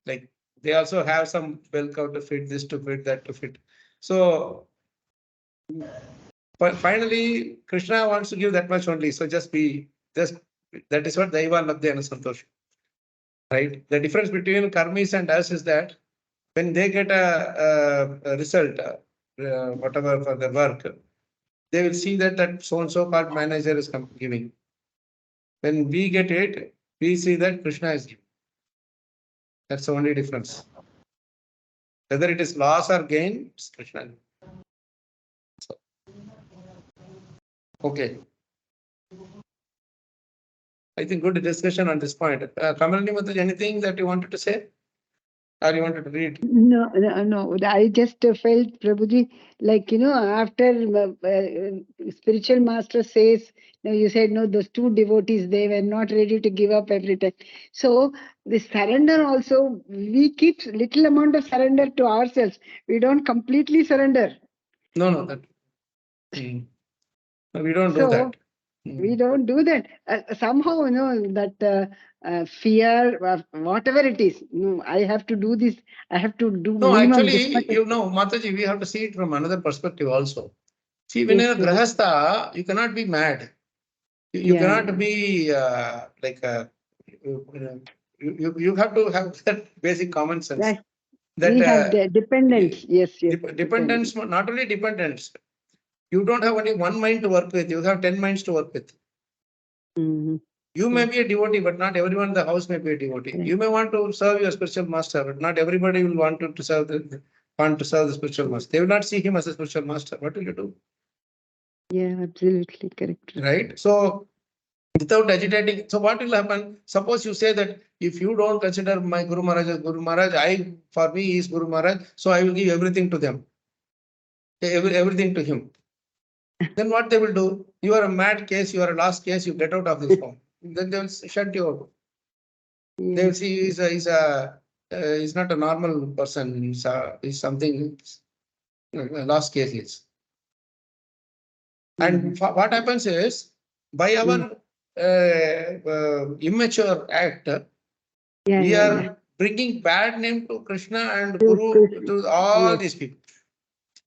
Like they also have some bell curve to fit, this to fit, that to fit. So finally, Krishna wants to give that much only. So that is what Daiva Labdhyana Santosha. Right? The difference between karmis and us is that when they get a result, whatever for their work, they will see that so-and-so called manager is giving. When we get it, we see that Krishna is giving. That's the only difference. Whether it is loss or gain, it's Krishna. So, okay. I think good discussion on this point. Kamalini Mataji, anything that you wanted to say? Or you wanted to read? No. I just felt, Prabhuji, like, after spiritual master says, you said, no, those two devotees, they were not ready to give up every time. So the surrender also, we keep little amount of surrender to ourselves. We don't completely surrender. No, that. We don't do that. We don't do that. Somehow, that fear, whatever it is, I have to do this. I have to do. No, actually, Mataji, we have to see it from another perspective also. See, when you're a grahastha, you cannot be mad. You cannot be you have to have that basic common sense. That we have the dependence. Yes. Dependence, not only dependence. You don't have only one mind to work with. You have 10 minds to work with. Mm-hmm. You may be a devotee, but not everyone in the house may be a devotee. You may want to serve your spiritual master, but not everybody will want to serve the spiritual master. They will not see him as a spiritual master. What will you do? Yeah, absolutely correct. Right. So without agitating, so what will happen? Suppose you say that if you don't consider my Guru Maharaj as Guru Maharaj, for me he is Guru Maharaj, so I will give everything to them. Everything to him. Then what they will do? You are a mad case, you are a lost case, you get out of this form. Then they will shut you out. They will see he's not a normal person. He's something a lost case is. And what happens is, by our immature act, we are bringing bad name to Krishna and Guru to all these people.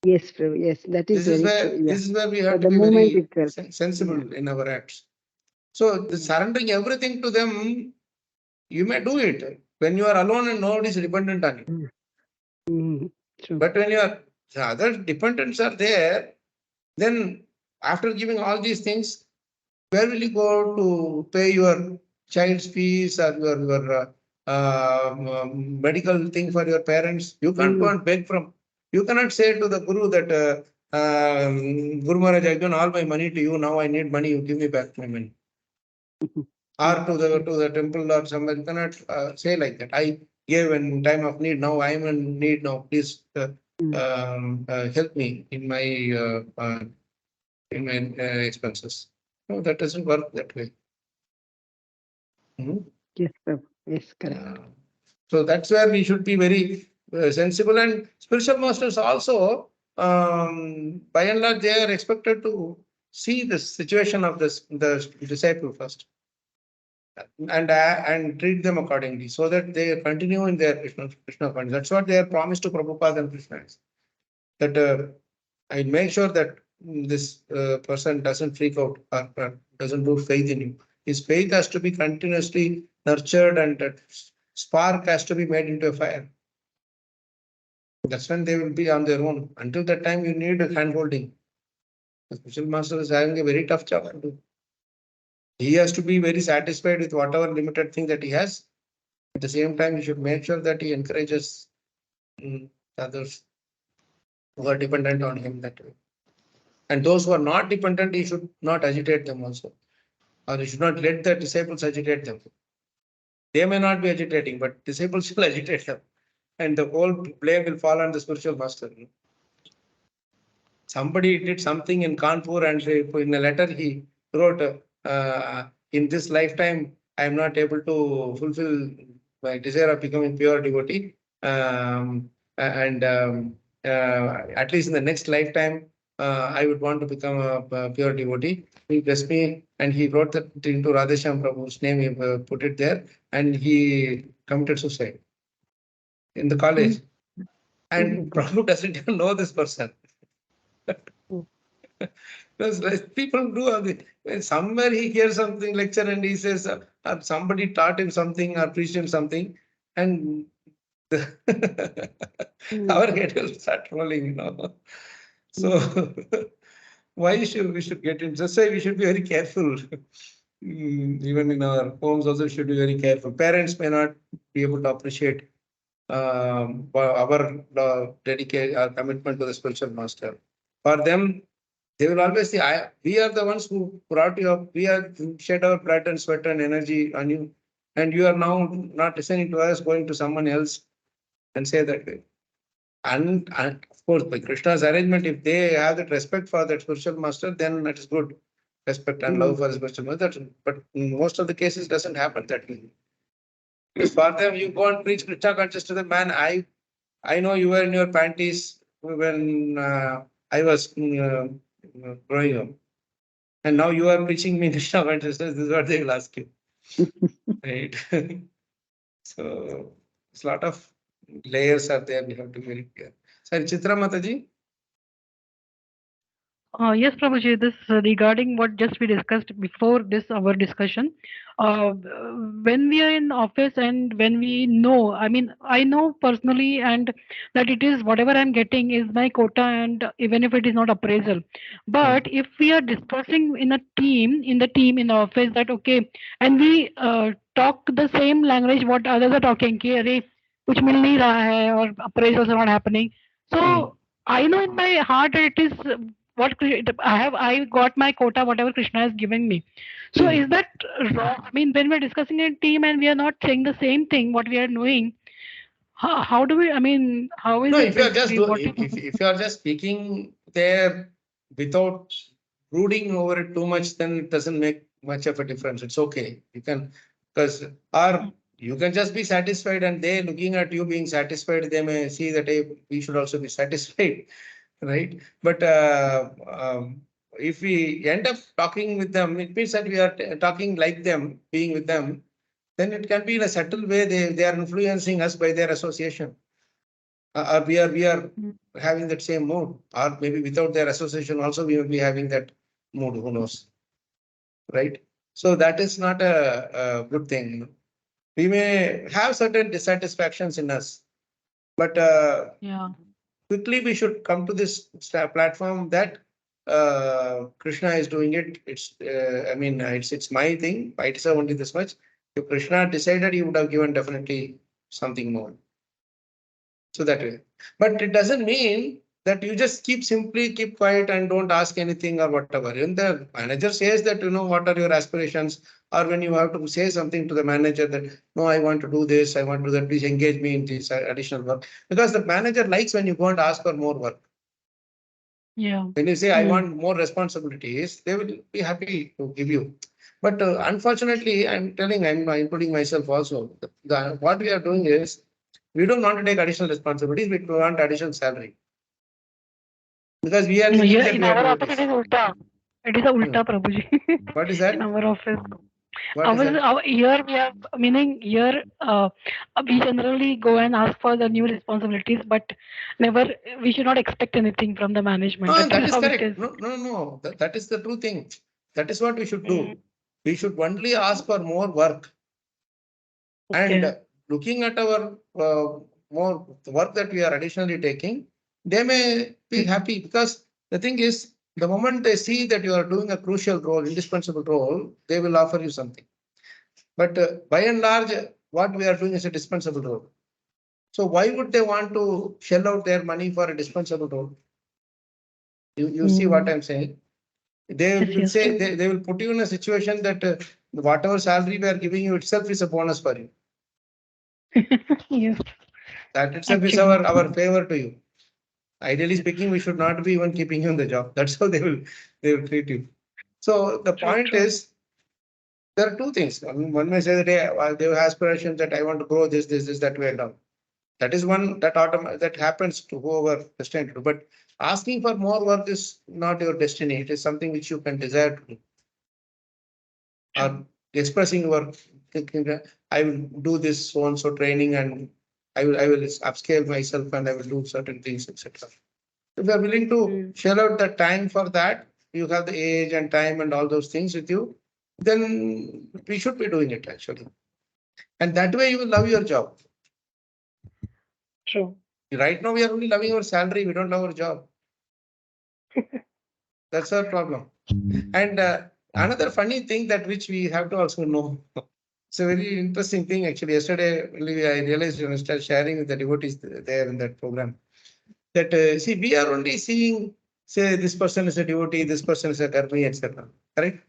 Yes, Prabhu. Yes, that is very true. This is where we have to be very sensible in our acts. So the surrendering everything to them, you may do it when you are alone and nobody is dependent on you. But when the other dependents are there, then after giving all these things, where will you go to pay your child's fees or your medical thing for your parents? You can't go and beg from. You cannot say to the Guru that Guru Maharaj, I've given all my money to you. Now I need money. You give me back my money. Or to the temple or somewhere. You cannot say like that. I gave in time of need. Now I am in need. Now please help me in my expenses. No, that doesn't work that way. Yes, Prabhu. Yes, correct. So that's where we should be very sensible. And spiritual masters also, by and large, they are expected to see the situation of the disciple first, and treat them accordingly, so that they continue in their Krishna condition. That's what they are promised to Prabhupada and Krishna. That I make sure that this person doesn't freak out or doesn't lose faith in you. His faith has to be continuously nurtured, and that spark has to be made into a fire. That's when they will be on their own. Until that time, you need a hand-holding. The spiritual master is having a very tough job to do. He has to be very satisfied with whatever limited thing that he has. At the same time, he should make sure that he encourages others who are dependent on him that way. And those who are not dependent, he should not agitate them also. Or he should not let the disciples agitate them. They may not be agitating, but disciples will agitate them. And the whole blame will fall on the spiritual master. Somebody did something in Kanpur, and in a letter he wrote, in this lifetime, I am not able to fulfill my desire of becoming pure devotee. At least in the next lifetime, I would want to become a pure devotee. He blessed me, and he wrote that into Radheshyam Prabhu's name. He put it there, and he committed suicide in the college. And Prabhu doesn't even know this person. Because people do somewhere he hears something lecture and he says somebody taught him something or preached him something, and our head will start rolling, So why should we get in? Just say we should be very careful. Even in our homes also should be very careful. Parents may not be able to appreciate our dedication, our commitment to the spiritual master. For them, they will always say, we are the ones who brought you up. We have shed our blood and sweat and energy on you. And you are now not listening to us, going to someone else and say that way. And of course, by Krishna's arrangement, if they have that respect for that spiritual master, then that is good. Respect and love for the spiritual master. But in most of the cases, doesn't happen that way. Because for them, you go and preach Krishna consciousness to the man. I know you were in your panties when I was growing up. And now you are preaching me Krishna consciousness. This is what they will ask you. Right? So, it's a lot of layers are there. We have to be very clear. Sorry, Chitra Mataji? Yes, Prabhuji, this regarding what just we discussed before this our discussion. When we are in office and when we know, I mean, I know personally and that it is whatever I'm getting is my quota, and even if it is not appraisal. But if we are discussing in a team, in the office, that okay, and we talk the same language what others are talking, कि अरे कुछ मिल नहीं रहा है or appraisals are not happening. So I know in my heart it is I got my quota, whatever Krishna has given me. So is that wrong? I mean, when we're discussing in a team and we are not saying the same thing, what we are doing, how do we, I mean, how is No, it if you are just basically? if you are just speaking there without brooding over it too much, then it doesn't make much of a difference. It's okay. You can, because or you can just be satisfied, and they looking at you being satisfied, they may see that hey, we should also be satisfied, right? But if we end up talking with them, it means that we are talking like them, being with them. Then it can be in a subtle way. They are influencing us by their association. Or we are having that same mood, or maybe without their association also we will be having that mood. Who knows, right? So that is not a good thing. We may have certain dissatisfactions in us, but quickly we should come to this platform that Krishna is doing it. It's I mean it's my thing. I deserve only this much. If Krishna decided, he would have given definitely something more. So that way. But it doesn't mean that you just simply keep quiet and don't ask anything or whatever. When the manager says that, what are your aspirations, or when you have to say something to the manager that, no, I want to do this, I want to do that, please engage me in this additional work. Because the manager likes when you go and ask for more work. Yeah. When you say, I want more responsibilities, they will be happy to give you. But unfortunately, I'm including myself also, what we are doing is, we don't want to take additional responsibilities, we want additional salary. Because we are thinking that in we are our doing office this. it is ulta. It is a ulta, Prabhuji. What is that? In our office. Here we have, meaning here we generally go and ask for the new responsibilities, but never, we should not expect anything from the management. No, that is is how correct. it is. No. That is the true thing. That is what we should do. We should only ask for more work. And looking at our more work that we are additionally taking, they may be happy, because the thing is, the moment they see that you are doing a crucial role, indispensable role, they will offer you something. But by and large, what we are doing is a dispensable role. So why would they want to shell out their money for a dispensable role? You see what I'm saying? They will say they will put you in a situation that whatever salary we are giving you itself is a bonus for you. Yes. That itself is our favor to you. Ideally speaking, we should not be even keeping you in the job. That's how they will treat you. So the point is, there are two things. I mean, one may say that they have aspirations that I want to grow this, that way and down. That is one that happens to whoever destined to do. But asking for more work is not your destiny. It is something which you can desire to do. Or expressing your thinking that I will do this so and so training, and I will upscale myself and I will do certain things, etc. If you are willing to shell out the time for that, you have the age and time and all those things with you, then we should be doing it actually. And that way you will love your job. True. Right now we are only loving our salary, we don't love our job. That's our problem. And another funny thing that which we have to also know. It's a very interesting thing actually. Yesterday I realized when I started sharing with the devotees there in that program, that see, we are only seeing, say, this person is a devotee, this person is a karmi, etc. Correct?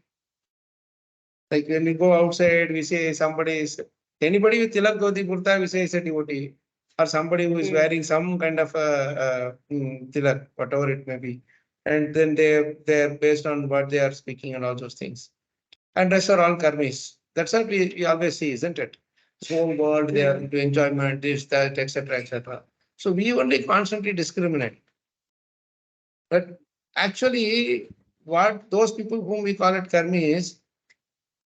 Like when we go outside, we say somebody is, anybody with tilak dhoti kurta, we say is a devotee, or somebody who is wearing some kind of tilak, whatever it may be, and then they're based on what they are speaking and all those things. And rest are all karmis. That's what we always see, isn't it? Whole world, they are into enjoyment, this, that, etc., etc. So we only constantly discriminate. But actually, what those people whom we call it karmi is,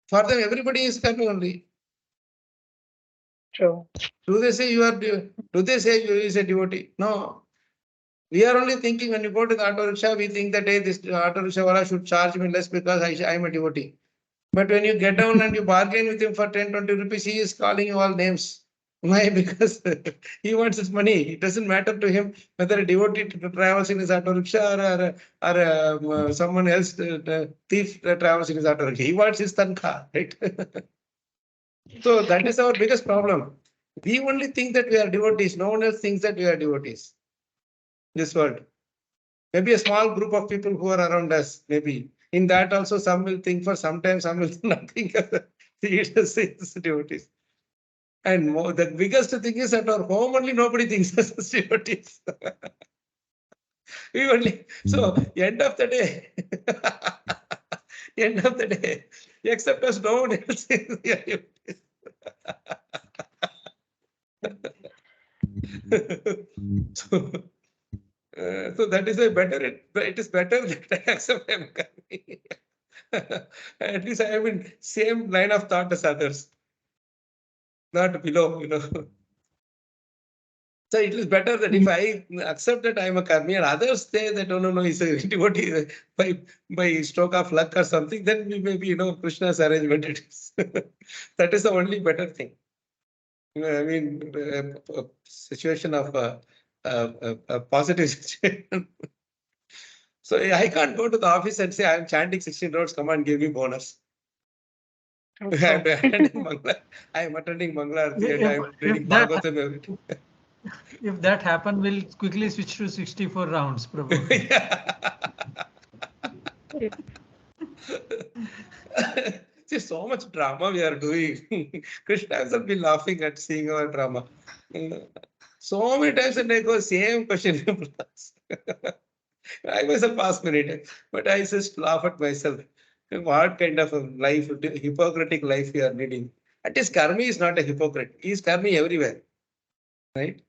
for them, everybody is karmi only. True. Do they say you are? Do they say you is a devotee? No. We are only thinking when you go to the auto rickshaw, we think that hey, this auto rickshaw wala should charge me less because I am a devotee. But when you get down and you bargain with him for 10, 20 rupees, he is calling you all names. Why? Because he wants his money. It doesn't matter to him whether a devotee travels in his auto rickshaw or someone else, thief travels in his auto rickshaw. He wants his tankha, right? So that is our biggest problem. We only think that we are devotees. No one else thinks that we are devotees. This world. Maybe a small group of people who are around us, maybe. In that also, some will think for some time, some will not think of the devotees. And the biggest thing is at our home only nobody thinks us as devotees. We only, so end of the day, except us, no one else is devotees. So that is a better. It is better that I accept him. At least I am in same line of thought as others, not below. So it is better that if I accept that I am a karmi and others say that no, he's a devotee by stroke of luck or something, then we maybe Krishna's arrangement it is. That is the only better thing. I mean, a situation of a positive situation. So I can't go to the office and say I am chanting 16 rounds. Come on, give me bonus. I am attending Mangala Arati and I am reading Bhagavatam. If that happens, we'll quickly switch to 64 rounds, Prabhu. See, so much drama we are doing. Krishna will be laughing at seeing our drama. So many times and I go, same question. I myself ask many times, but I just laugh at myself. What kind of a life, hypocritic life we are leading? At least Karmi is not a hypocrite. He is Karmi everywhere. Right?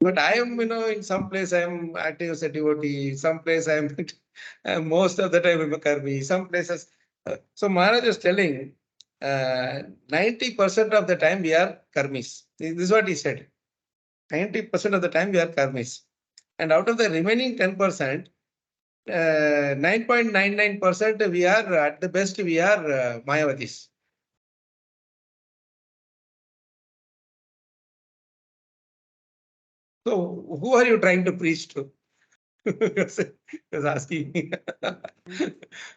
But I am, in some place I am active as a devotee. Some place I am most of the time I'm a Karmi. Some places. So Maharaj is telling 90% of the time we are Karmis. This is what he said. 90% of the time we are Karmis. And out of the remaining 10%, 9.99% we are, at the best, we are Mayavadis. So who are you trying to preach to? You're asking.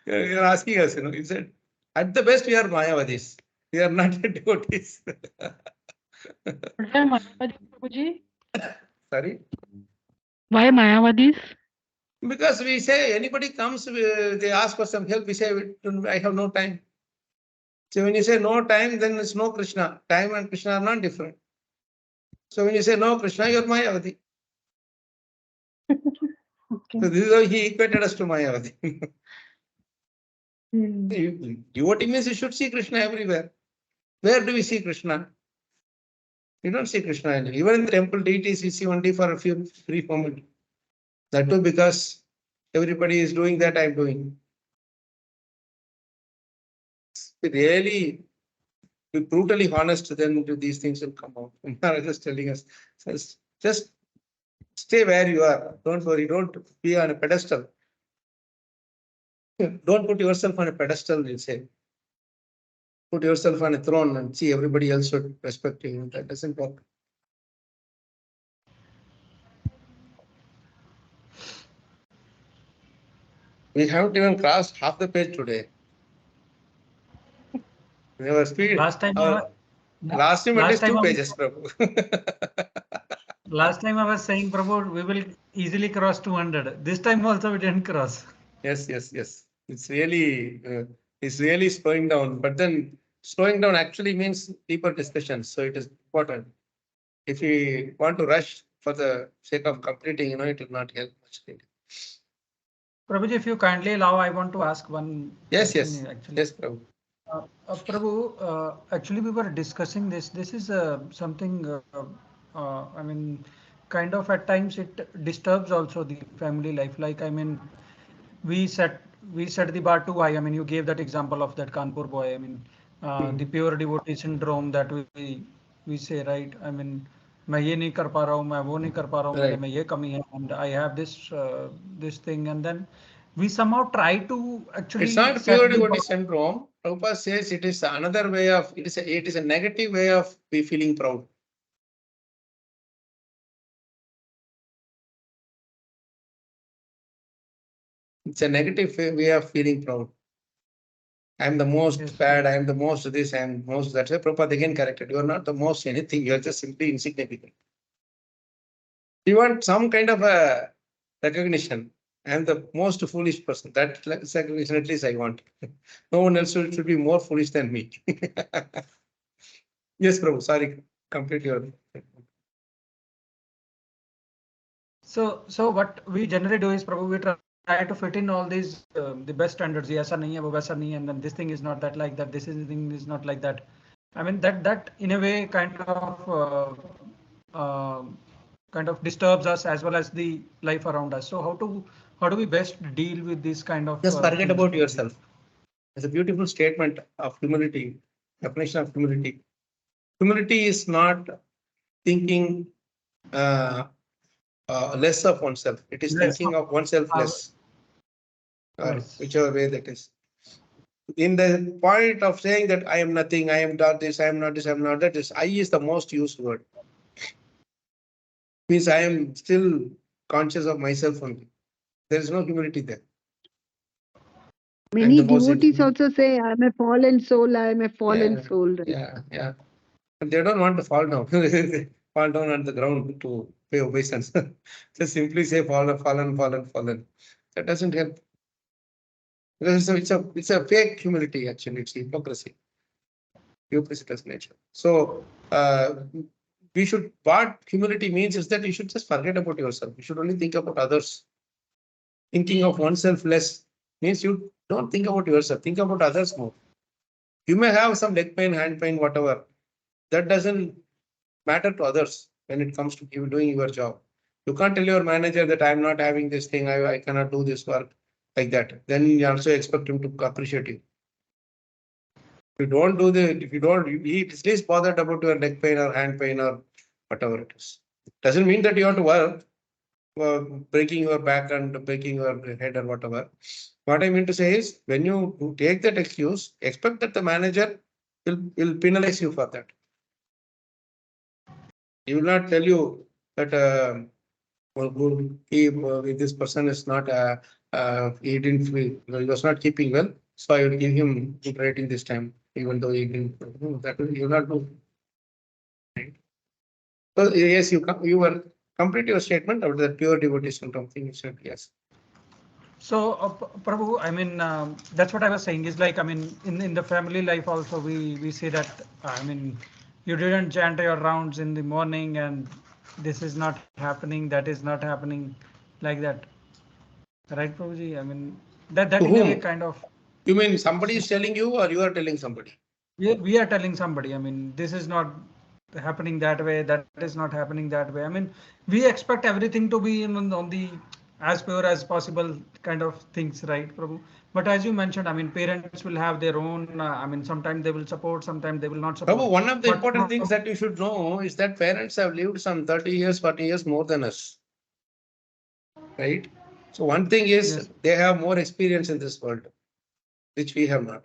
You're asking us, He said, at the best, we are Mayavadis. We are not devotees. Sorry? Why Mayavadis? Because we say anybody comes, they ask for some help, we say, I have no time. So when you say no time, then it's no Krishna. Time and Krishna are not different. So when you say no Krishna, you're Mayavadi. Okay. So this is how he equated us to Mayavadi. Devotee means you should see Krishna everywhere. Where do we see Krishna? We don't see Krishna anywhere. Even in the temple deities, we see only for a few brief moments. That too because everybody is doing that, I'm doing. Really, be brutally honest, then these things will come out. I'm just telling us, just stay where you are. Don't worry. Don't be on a pedestal. Don't put yourself on a pedestal, we'll say. Put yourself on a throne and see everybody else should respect you. That doesn't work. We haven't even crossed half the page today. Our speed. Last time, last time at least 2 pages, Prabhu. Last time I was saying, Prabhu, we will easily cross 200. This time also we didn't cross. Yes. It's really slowing down. But then slowing down actually means deeper discussions. So it is important. If we want to rush for the sake of completing, it will not help much. Prabhuji, if you kindly allow, I want to ask one. Yes, Prabhu. Prabhu, actually we were discussing this. This is something, I mean, kind of at times it disturbs also the family life. Like, I mean, we set the bar too high. I mean, you gave that example of that Kanpur boy. I mean, the pure devotee syndrome that we say, right? I mean, मैं ये नहीं कर पा रहा हूँ, मैं वो नहीं कर पा रहा हूँ, Right. मेरे में ये कमी है, and I have this thing, and then we somehow try to actually. It's not set pure the devotee bar- syndrome. Prabhupada says it is another way of, it is a negative way of be feeling proud. It's a negative way of feeling proud. I am the most Yes. bad, I am the most this, I am most that. So Prabhupada again corrected. You are not the most anything, you are just simply insignificant. You want some kind of a recognition. I am the most foolish person. That recognition at least I want. No one else should be more foolish than me. Yes, Prabhu, sorry, complete your. So what we generally do is, Prabhu, we try to fit in all these the best standards. Ye aisa nahi hai, wo waisa nahi hai, and then this thing is not that like that. This thing is not like that. I mean that in a way kind of disturbs us as well as the life around us. So how do we best deal with this kind of Just forget things, about Prabhuji? yourself. It's a beautiful statement of humility, definition of humility. Humility is not thinking less of oneself. It is thinking of oneself less, Yes. whichever way that is. In the point of saying that I am nothing, I am not this, I am not this, I am not that, is I is the most used word. Means I am still conscious of myself only. There is no humility there. Many devotees also say, I am a fallen soul, I am a fallen soul. Right? Yeah. But they don't want to fall down. Fall down on the ground to pay obeisance. Just simply say fallen. That doesn't help. Because it's a fake humility actually. It's hypocrisy. Duplicitous nature. So what humility means is that you should just forget about yourself. You should only think about others. Thinking of oneself less means you don't think about yourself. Think about others more. You may have some leg pain, hand pain, whatever. That doesn't matter to others when it comes to you doing your job. You can't tell your manager that I'm not having this thing, I cannot do this work like that. Then you also expect him to appreciate you. If you don't, he is least bothered about your neck pain or hand pain or whatever it is. Doesn't mean that you have to work breaking your back and breaking your head or whatever. What I mean to say is, when you take that excuse, expect that the manager will penalize you for that. He will not tell you that this person is not he was not keeping well, so I will give him good rating this time, even though he didn't. That will you not do. Right? So yes, you were complete your statement about the pure devotion something you said yes. So, Prabhu, I mean, that's what I was saying is like, I mean, in the family life also, we see that, I mean, you didn't chant your rounds in the morning and this is not happening, that is not happening like that. Right, Prabhuji? I mean, that in a way kind of. You mean somebody is telling you or you are telling somebody? We are telling somebody, I mean, this is not happening that way, that is not happening that way. I mean, we expect everything to be on the as pure as possible kind of things, right, Prabhu? But as you mentioned, I mean, parents will have their own, I mean, sometimes they will support, sometimes they will not support. Prabhu, one of the important things that you should know is that parents have lived some 30 years, 40 years more than us. Right? So one thing is they have more experience in this world, which we have not.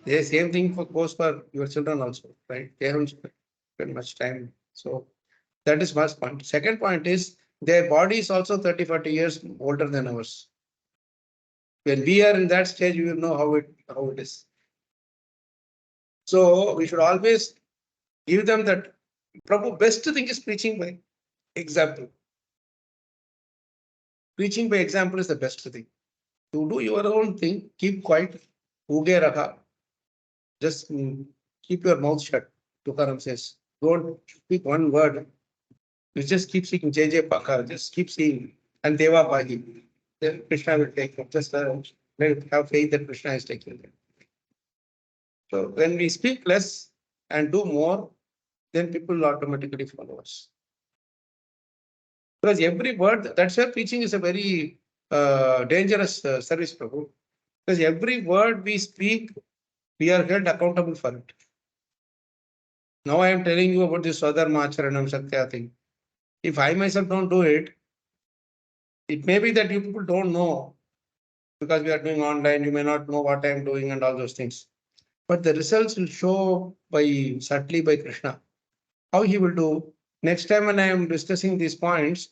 The same thing goes for your children also, right? They haven't spent much time. So that is first point. Second point is their body is also 30, 40 years older than ours. When we are in that stage, we will know how it is. So we should always give them that. Prabhu, best thing is preaching by example. Preaching by example is the best thing. To do your own thing, keep quiet. Uge rakha. Just keep your mouth shut. Tukaram says, don't speak one word. You just keep speaking Jai Jai Pakar. Just keep saying and Deva Pahi. Then Krishna will take you. Just have faith that Krishna is taking them. So when we speak less and do more, then people will automatically follow us. Because every word, that's why preaching is a very dangerous service, Prabhu. Because every word we speak, we are held accountable for it. Now I am telling you about this Swadharma Acharanam Satya thing. If I myself don't do it, it may be that you people don't know because we are doing online, you may not know what I am doing and all those things. But the results will show subtly by Krishna. How he will do. Next time when I am discussing these points,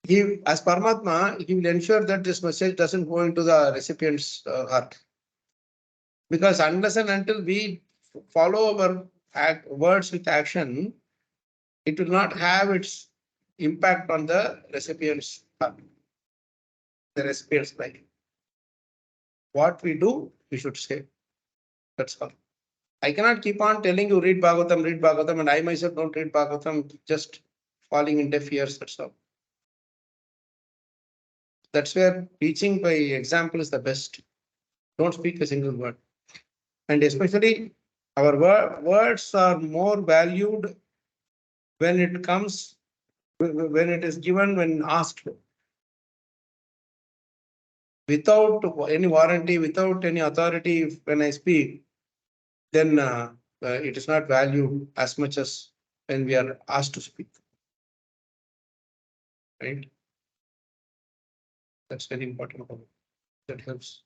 he, as Paramatma, he will ensure that this message doesn't go into the recipient's heart. Because unless and until we follow our words with action, it will not have its impact on the recipient's heart, the recipient's life. What we do, we should say. That's all. I cannot keep on telling you read Bhagavatam, and I myself don't read Bhagavatam, just falling in deaf ears. That's all. That's where teaching by example is the best. Don't speak a single word. And especially our words are more valued when it comes, when it is given, when asked. Without any warranty, without any authority, when I speak, then it is not valued as much as when we are asked to speak. Right? That's very important. That helps.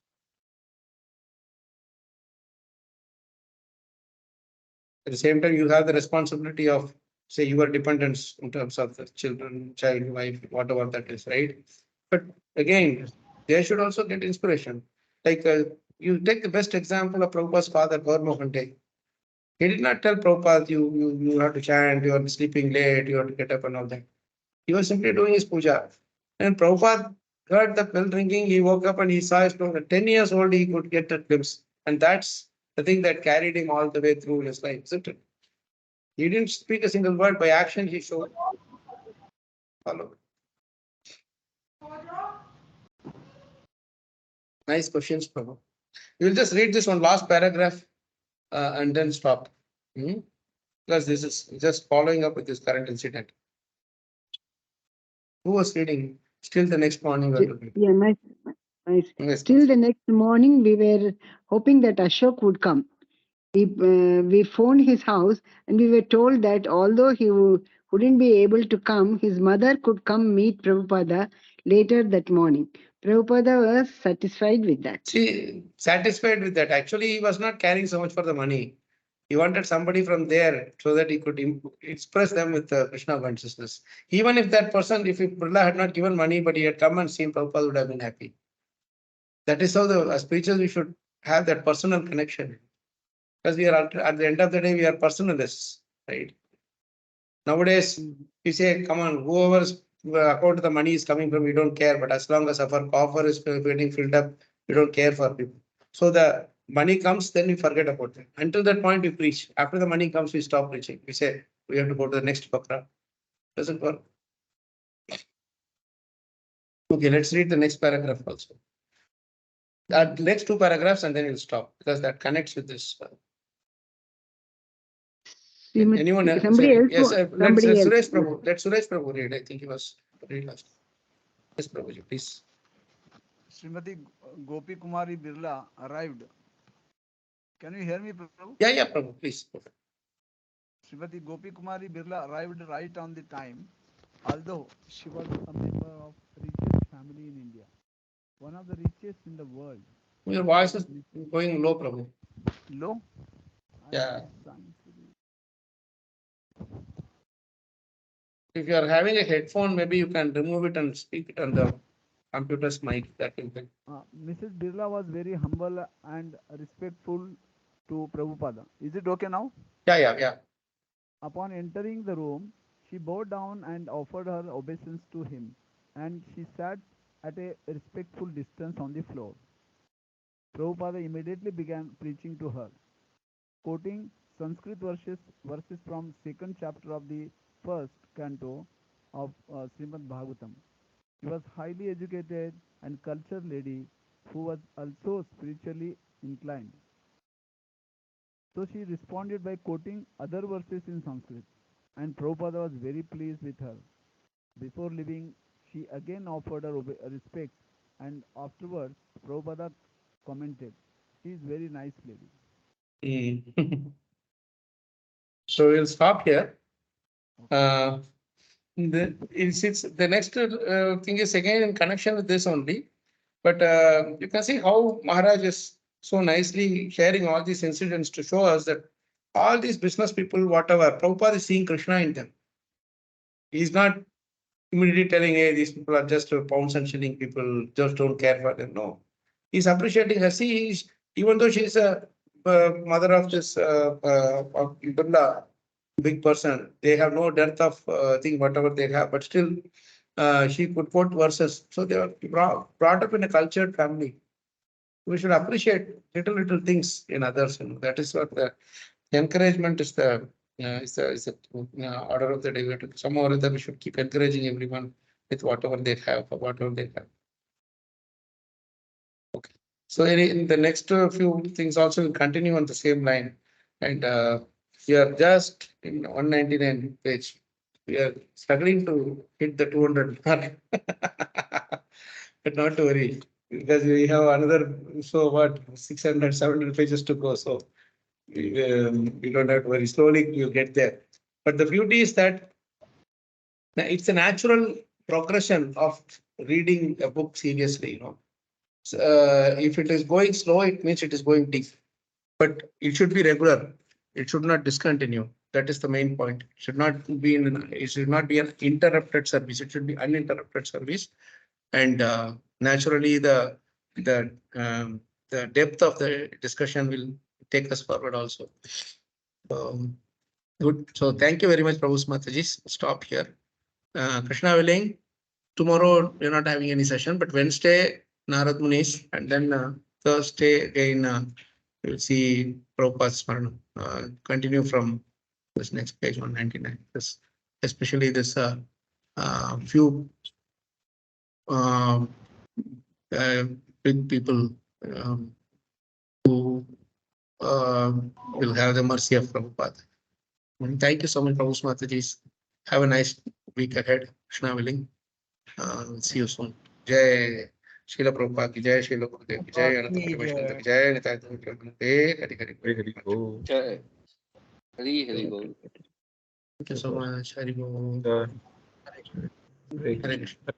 At the same time, you have the responsibility of, say, your dependents in terms of the children, child, wife, whatever that is, right? But again, they should also get inspiration. Like you take the best example of Prabhupada's father, Gaur Mohan. He did not tell Prabhupada, you have to chant, you are sleeping late, you have to get up and all that. He was simply doing his puja. And Prabhupada heard the bell ringing, he woke up and he saw his daughter. 10 years old, he could get a glimpse. And that's the thing that carried him all the way through his life, isn't it? He didn't speak a single word. By action, he showed. Follow. Nice questions, Prabhu. We'll just read this one last paragraph and then stop. Because this is just following up with this current incident. Who was reading? Still the next morning. Still the next morning, we were hoping that Ashok would come. We phoned his house and we were told that although he wouldn't be able to come, his mother could come meet Prabhupada later that morning. Prabhupada was satisfied with that. See, satisfied with that. Actually, he was not caring so much for the money. He wanted somebody from there so that he could express them with Krishna consciousness. Even if that person, if Birla had not given money, but he had come and seen Prabhupada, would have been happy. That is how as preachers we should have that personal connection. Because we are at the end of the day, we are personalists, right? Nowadays, you say, come on, whoever's account the money is coming from, we don't care. But as long as our coffer is getting filled up, we don't care for people. So the money comes, then we forget about it. Until that point, we preach. After the money comes, we stop preaching. We say, we have to go to the next bakra. Doesn't work. Okay, let's read the next paragraph also. Next two paragraphs and then we'll stop because that connects with this. Anyone else? Somebody else? Yes, let Suresh Prabhu. Let Suresh Prabhu read. I think he was read last. Yes, Prabhuji, please. Srimati Gopi Kumari Birla arrived. Can you hear me, Prabhu? Yeah, Prabhu, please. Srimati Gopi Kumari Birla arrived right on the time, although she was a member of richest family in India, one of the richest in the world. Your voice is going low, Prabhu. Low? Yeah. If you are having a headphone, maybe you can remove it and speak it on the computer's mic. That will help. Mrs. Birla was very humble and respectful to Prabhupada. Is it okay now? Yeah. Upon entering the room, she bowed down and offered her obeisance to him, and she sat at a respectful distance on the floor. Prabhupada immediately began preaching to her, quoting Sanskrit verses from second chapter of the first canto of Srimad Bhagavatam. She was highly educated and cultured lady who was also spiritually inclined. So she responded by quoting other verses in Sanskrit, and Prabhupada was very pleased with her. Before leaving, she again offered her respects, and afterwards Prabhupada commented, "She is very nice lady." So we'll stop here. The next thing is again in connection with this only. But you can see how Maharaj is so nicely sharing all these incidents to show us that all these business people, whatever, Prabhupada is seeing Krishna in them. He's not immediately telling, hey, these people are just pounds and shilling people, just don't care for them. No. He's appreciating her. See, even though she's a mother of this of Birla, big person, they have no dearth of thing, whatever they have, but still she could quote verses. So they were brought up in a cultured family. We should appreciate little things in others. That is what the encouragement is the order of the day. Somehow or other we should keep encouraging everyone with whatever they have or whatever they have. Okay. So in the next few things also will continue on the same line. And we are just in 199 page. We are struggling to hit the 200 mark. But not to worry, because we have another, so what, 600, 700 pages to go. So we don't have to worry. Slowly you'll get there. But the beauty is that it's a natural progression of reading a book seriously. So, if it is going slow, it means it is going deep. But it should be regular. It should not discontinue. That is the main point. It should not be an interrupted service. It should be uninterrupted service. And naturally, the depth of the discussion will take us forward also. Good. So thank you very much, Prabhu Mataji. Stop here. Krishna willing, tomorrow we're not having any session, but Wednesday, Narad Munis, and then Thursday again, we'll see Prabhupada's Smaranam. Continue from this next page 199. Especially this few big people who will have the mercy of Prabhupada. Thank you so much, Prabhu Mataji. Have a nice week ahead, Krishna willing. See you soon. Jai Srila Prabhupada ki Jai, Srila Gurudev ki Jai, Ananta Vaishnava ki Jai, Nitai Hari Hari Bol. Jai. Hari Bol. Thank you so much. Hari Bol. Hare Krishna.